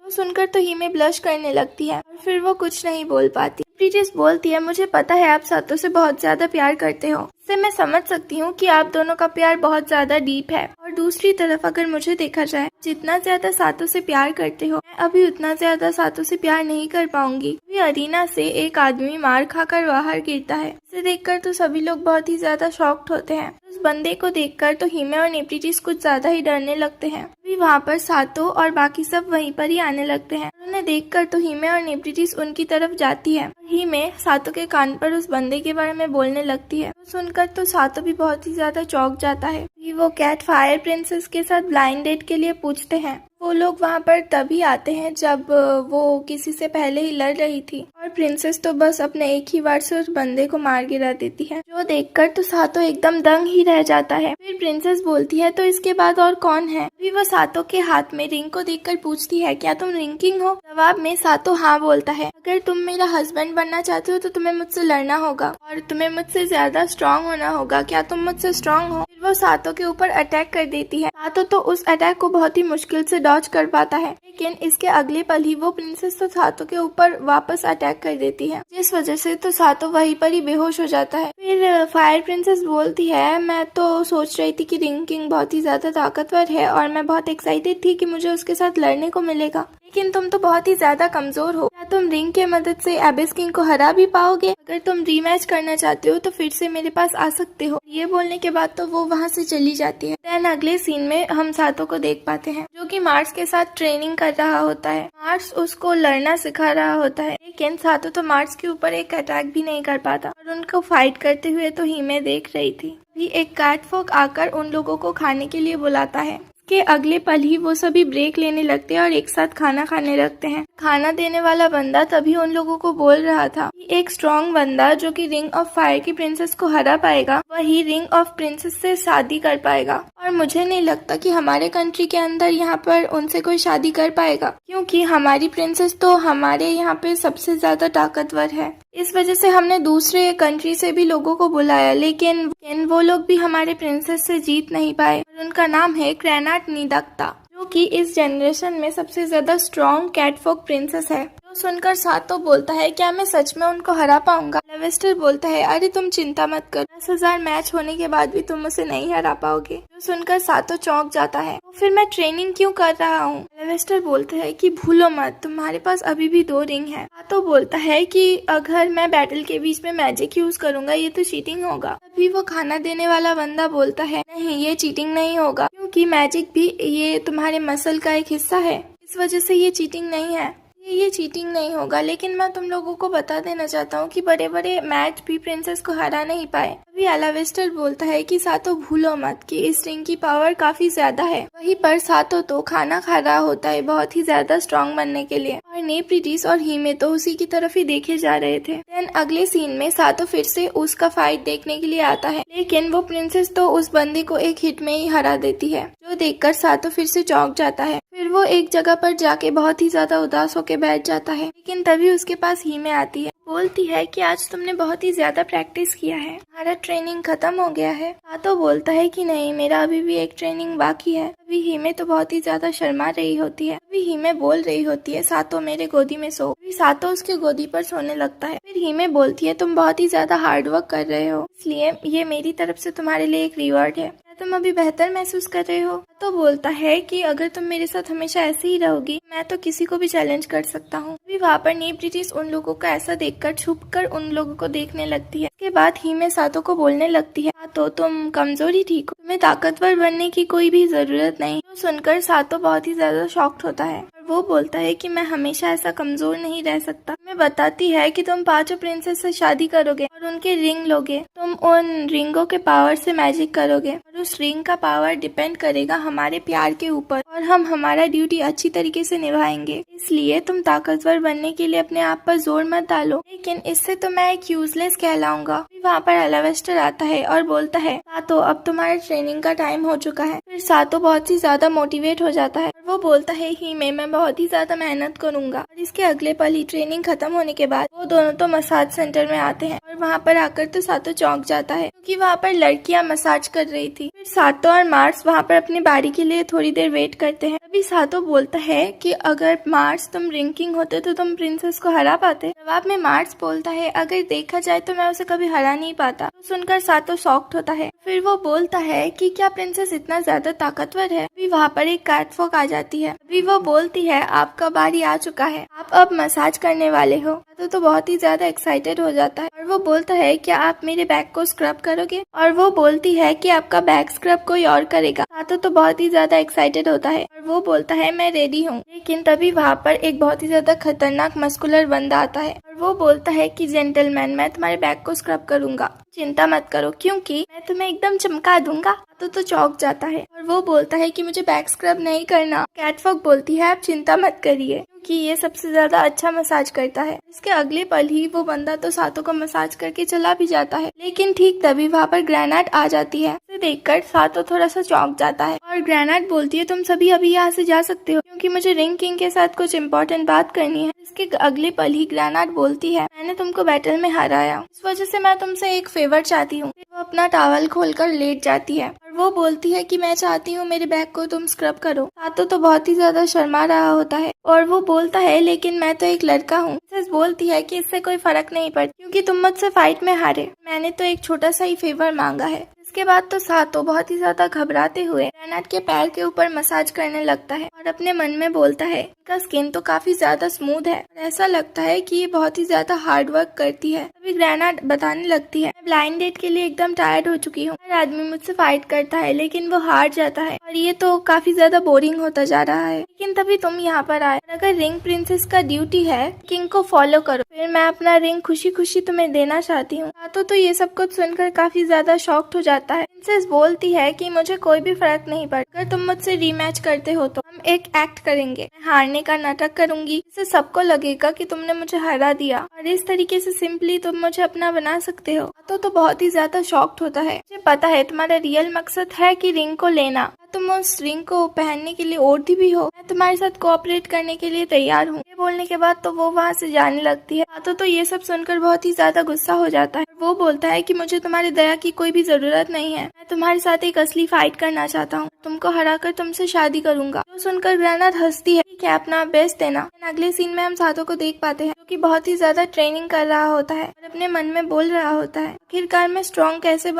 सुनकर तो हिमे ब्लश करने लगती है और फिर वो कुछ नहीं बोल पाती। नेफ्रिटिस बोलती है मुझे पता है आप सातो से बहुत ज्यादा प्यार करते हो, इससे मैं समझ सकती हूँ कि आप दोनों का प्यार बहुत ज्यादा डीप है। और दूसरी तरफ अगर मुझे देखा जाए जितना ज्यादा सातो से प्यार करते हो मैं अभी उतना ज्यादा सातो से प्यार नहीं कर पाऊंगी। अभी अरीना से एक आदमी मार खाकर बाहर गिरता है। इसे देखकर तो सभी लोग बहुत ही ज्यादा शॉक्ड होते हैं। उस बंदे को देखकर तो हिमे और नेफ्रिटिस कुछ ज्यादा ही डरने लगते हैं। अभी वहाँ पर सातो और बाकी सब वहीं पर ही आने लगते हैं। उन्हें देखकर तो हिमे और नेफ्रिटिस उनकी तरफ जाती है। हिमे सातो के कान पर उस बंदे के बारे में बोलने लगती है। सुनकर तो सातो भी बहुत ही ज्यादा चौंक जाता है। वो कैट फायर प्रिंसेस के साथ ब्लाइंड डेट के लिए पूछते हैं। वो लोग वहाँ पर तभी आते हैं जब वो किसी से पहले ही लड़ रही थी और प्रिंसेस तो बस अपने एक ही वार से उस बंदे को मार गिरा देती है। जो देखकर तो सातो एकदम दंग ही रह जाता है। फिर प्रिंसेस बोलती है तो इसके बाद और कौन है? फिर वो सातो के हाथ में रिंग को देखकर पूछती है क्या तुम रिंग किंग हो? जवाब में सातो हाँ बोलता है। अगर तुम मेरा हस्बैंड बनना चाहते हो तो तुम्हें मुझसे लड़ना होगा और तुम्हें मुझसे ज्यादा स्ट्रांग होना होगा। क्या तुम मुझसे स्ट्रांग हो? फिर वो सातो के ऊपर अटैक कर देती है। सातो तो उस अटैक को बहुत ही मुश्किल से डॉज कर पाता है, लेकिन इसके अगले पल ही वो प्रिंसेस तो सातो के ऊपर वापस अटैक कर देती है, जिस वजह से तो सातो वहीं पर ही बेहोश हो जाता है। फिर फायर प्रिंसेस बोलती है मैं तो सोच रही थी कि रिंग किंग बहुत ही ज्यादा ताकतवर है और मैं बहुत एक्साइटेड थी कि मुझे उसके साथ लड़ने को मिलेगा, लेकिन तुम तो बहुत ही ज्यादा कमजोर हो। क्या तुम रिंग के मदद से एबिस किंग को हरा भी पाओगे। अगर तुम रीमैच करना चाहते हो तो फिर से मेरे पास आ सकते हो। ये बोलने के बाद तो वो वहाँ से चली जाती है। देन अगले सीन में हम सातो को देख पाते हैं जो कि मार्स के साथ ट्रेनिंग कर रहा होता है। मार्स उसको लड़ना सिखा रहा होता है, लेकिन सातो तो मार्स के ऊपर एक अटैक भी नहीं कर पाता और उनको फाइट करते हुए तो हीमे देख रही थी। भी एक कैटफॉग आकर उन लोगों को खाने के लिए बुलाता है। के अगले पल ही वो सभी ब्रेक लेने लगते हैं और एक साथ खाना खाने लगते हैं। खाना देने वाला बंदा तभी उन लोगों को बोल रहा था कि एक स्ट्रॉन्ग बंदा जो कि रिंग ऑफ फायर की प्रिंसेस को हरा पाएगा वही रिंग ऑफ प्रिंसेस से शादी कर पाएगा। और मुझे नहीं लगता कि हमारे कंट्री के अंदर यहाँ पर उनसे कोई शादी कर पाएगा, क्योंकि हमारी प्रिंसेस तो हमारे यहाँ पे सबसे ज्यादा ताकतवर है। इस वजह से हमने दूसरे कंट्री से भी लोगों को बुलाया, लेकिन वो लोग भी हमारे प्रिंसेस से जीत नहीं पाए। और उनका नाम है क्रैनाट निदक्ता, जो कि इस जनरेशन में सबसे ज्यादा स्ट्रॉन्ग कैटफॉग प्रिंसेस है। तो सुनकर सातो बोलता है, क्या मैं सच में उनको हरा पाऊंगा? लेवेस्टर बोलता है, अरे तुम चिंता मत करो, 10,000 मैच होने के बाद भी तुम उसे नहीं हरा पाओगे। तो सुनकर सातो चौंक जाता है, तो फिर मैं ट्रेनिंग क्यों कर रहा हूँ? लेवेस्टर बोलता है कि भूलो मत, तुम्हारे पास अभी भी 2 रिंग है। सातो बोलता है कि अगर मैं बैटल के बीच में मैजिक यूज करूंगा ये तो चीटिंग होगा। तभी वो खाना देने वाला बंदा बोलता है, नहीं ये चीटिंग नहीं होगा, क्योंकि मैजिक भी ये तुम्हारे मसल का एक हिस्सा है, इस वजह से ये चीटिंग नहीं है। ये चीटिंग नहीं होगा, लेकिन मैं तुम लोगों को बता देना चाहता हूँ कि बड़े बड़े मैच भी प्रिंसेस को हरा नहीं पाए। अभी अलावेस्टर बोलता है कि सातो भूलो मत कि इस रिंग की पावर काफी ज्यादा है। वहीं पर सातो तो खाना खा रहा होता है बहुत ही ज्यादा स्ट्रॉन्ग बनने के लिए, और नेप्रिटिस और हीमे तो उसी की तरफ ही देखे जा रहे थे। देन अगले सीन में सातो फिर से उसका फाइट देखने के लिए आता है, लेकिन वो प्रिंसेस तो उस बंदे को एक हिट में ही हरा देती है, जो देखकर सातो फिर से चौंक जाता है। फिर वो एक जगह पर जाके बहुत ही ज्यादा उदास होकर बैठ जाता है, लेकिन तभी उसके पास हीमे आती है। बोलती है कि आज तुमने बहुत ही ज्यादा प्रैक्टिस किया है, हमारा ट्रेनिंग खत्म हो गया है। सातो बोलता है कि नहीं, मेरा अभी भी एक ट्रेनिंग बाकी है। अभी हीमे तो बहुत ही ज्यादा शर्मा रही होती है। अभी हीमे बोल रही होती है, सातो मेरे गोदी में सो। अभी सातो उसके गोदी पर सोने लगता है। फिर हीमे बोलती है, तुम बहुत ही ज्यादा हार्ड वर्क कर रहे हो, इसलिए ये मेरी तरफ से तुम्हारे लिए एक रिवॉर्ड है। तुम अभी बेहतर महसूस कर रहे हो? तो बोलता है कि अगर तुम मेरे साथ हमेशा ऐसे ही रहोगी मैं तो किसी को भी चैलेंज कर सकता हूँ। अभी वहाँ पर नेप्रिटिस उन लोगों का ऐसा देखकर छुपकर उन लोगों को देखने लगती है। उसके बाद हीमे सातो को बोलने लगती है, तो तुम कमजोरी ठीक हो, तुम्हें ताकतवर बनने की कोई भी जरूरत नहीं। तो सुनकर सातो बहुत ही ज्यादा शॉक्ड होता है और वो बोलता है कि मैं हमेशा ऐसा कमजोर नहीं रह सकता। मैं बताती है कि तुम 5 प्रिंसेस से शादी करोगे और उनके रिंग लोगे, तुम उन रिंगों के पावर से मैजिक करोगे और उस रिंग का पावर डिपेंड करेगा हमारे प्यार के ऊपर, और हम हमारा ड्यूटी अच्छी तरीके से निभाएंगे। इसलिए तुम ताकतवर बनने के लिए अपने आप पर जोर मत डालो, लेकिन इससे तो मैं एक यूजलेस कहलाऊंगा। वहाँ पर अलावेस्टर आता है और बोलता है, सातो अब तुम्हारे ट्रेनिंग का टाइम हो चुका है। फिर सातो बहुत ही ज्यादा मोटिवेट हो जाता है और वो बोलता है, हीमे मैं बहुत ही ज्यादा मेहनत करूंगा। और इसके अगले पल ही ट्रेनिंग खत्म होने के बाद वो दोनों तो मसाज सेंटर में आते हैं और वहाँ पर आकर तो सातो चौंक जाता है, क्योंकि वहाँ पर लड़कियां मसाज कर रही थी। फिर सातो और मार्स वहाँ पर अपनी बारी के लिए थोड़ी देर वेट करते हैं। अभी सातो बोलता है कि अगर मार्स तुम रिंग किंग होते तो तुम प्रिंसेस को हरा पाते। जवाब में मार्स बोलता है, अगर देखा जाए तो मैं उसे कभी हरा नहीं पाता। तो सुनकर सातो शॉक्ड होता है। फिर वो बोलता है कि क्या प्रिंसेस इतना ज्यादा ताकतवर है? अभी वहाँ पर एक कैटफॉग आ जाती है। अभी वो बोलती है, आपका बारी आ चुका है, आप अब मसाज करने वाले हो। तो बहुत ही ज्यादा एक्साइटेड हो जाता है और वो बोलता है, क्या आप मेरे बैक को स्क्रब करोगे? और वो बोलती है कि आपका बैक स्क्रब कोई और करेगा। सातो तो बहुत ही ज्यादा एक्साइटेड होता है और वो बोलता है, मैं रेडी हूँ। लेकिन तभी वहाँ पर एक बहुत ही ज्यादा खतरनाक मस्कुलर बंदा आता है और वो बोलता है कि जेंटलमैन, मैं तुम्हारे बैक को स्क्रब करूंगा, चिंता मत करो, क्योंकि मैं तुम्हें एकदम चमका दूंगा। तो चौंक जाता है और वो बोलता है कि मुझे बैक स्क्रब नहीं करना। कैटफॉग बोलती है, आप चिंता मत करिए, क्योंकि ये सबसे ज्यादा अच्छा मसाज करता है। इसके अगले पल ही वो बंदा तो सातो को मसाज करके चला भी जाता है, लेकिन ठीक तभी वहाँ पर ग्रेनाट आ जाती है। इसे देखकर सातो थोड़ा सा चौंक जाता है और ग्रेनाट बोलती है, तुम सभी अभी यहाँ से जा सकते हो, क्योंकि मुझे रिंग किंग के साथ कुछ इम्पोर्टेंट बात करनी है। इसके अगले पल ही ग्रेनाट बोलती है, मैंने तुमको बैटल में हराया, इस वजह से मैं तुमसे एक फेवर चाहती हूँ। वो अपना टॉवल खोलकर लेट जाती है और वो बोलती है कि मैं चाहती हूँ मेरे बैक को तुम स्क्रब करो। सातो तो बहुत ही ज्यादा शर्मा रहा होता है और वो बोलता है, लेकिन मैं तो एक लड़का हूँ। प्रिंसेस बोलती है कि इससे कोई फर्क नहीं पड़ता, क्योंकि तुम मुझसे फाइट में हारे, मैंने तो एक छोटा सा ही फेवर मांगा है। इसके बाद तो सातो बहुत ही ज्यादा घबराते हुए ग्रेनाड के पैर के ऊपर मसाज करने लगता है और अपने मन में बोलता है, इनका स्किन तो काफी ज्यादा स्मूथ है और ऐसा लगता है कि ये बहुत ही ज्यादा हार्ड वर्क करती है। तभी ग्रेनाड बताने लगती है, मैं ब्लाइंड डेट के लिए एकदम टायर्ड हो चुकी हूँ। हर आदमी मुझसे फाइट करता है लेकिन वो हार जाता है और ये तो काफी ज्यादा बोरिंग होता जा रहा है। लेकिन तभी तुम यहाँ पर आए। अगर रिंग प्रिंसेस का ड्यूटी है किंग को फॉलो करो, फिर मैं अपना रिंग खुशी खुशी तुम्हें देना चाहती हूँ। तो ये सब कुछ सुनकर काफी ज्यादा शॉक्ड हो जाता है। प्रिंसेस बोलती है कि मुझे कोई भी फर्क नहीं पड़ता, अगर तुम मुझसे रीमैच करते हो तो हम एक एक्ट करेंगे, मैं हारने का नाटक करूंगी, इससे सबको लगेगा कि तुमने मुझे हरा दिया और इस तरीके से सिंपली तुम मुझे अपना बना सकते हो। तो बहुत ही ज्यादा शॉक्ड होता है, मुझे पता है तुम्हारा रियल मकसद है कि रिंग को लेना, तुम उस रिंग को पहनने के लिए ओढ़ती भी हो, मैं तुम्हारे साथ कोऑपरेट करने के लिए तैयार हूँ। ये बोलने के बाद तो वो वहाँ से जाने लगती है। तो ये सब सुनकर बहुत ही ज्यादा गुस्सा हो जाता है। वो बोलता है कि मुझे तुम्हारी दया की कोई भी जरूरत नहीं है, मैं तुम्हारे साथ एक असली फाइट करना चाहता हूँ, तुमको हराकर तुमसे शादी करूंगा। जो सुनकर ग्रेनाड हंसती है, ठीक है अपना बेस्ट देना। अगले सीन में हम सातो को देख पाते हैं जो कि बहुत ही ज्यादा ट्रेनिंग कर रहा होता है और अपने मन में बोल रहा होता है, आखिरकार मैं स्ट्रॉन्ग कैसे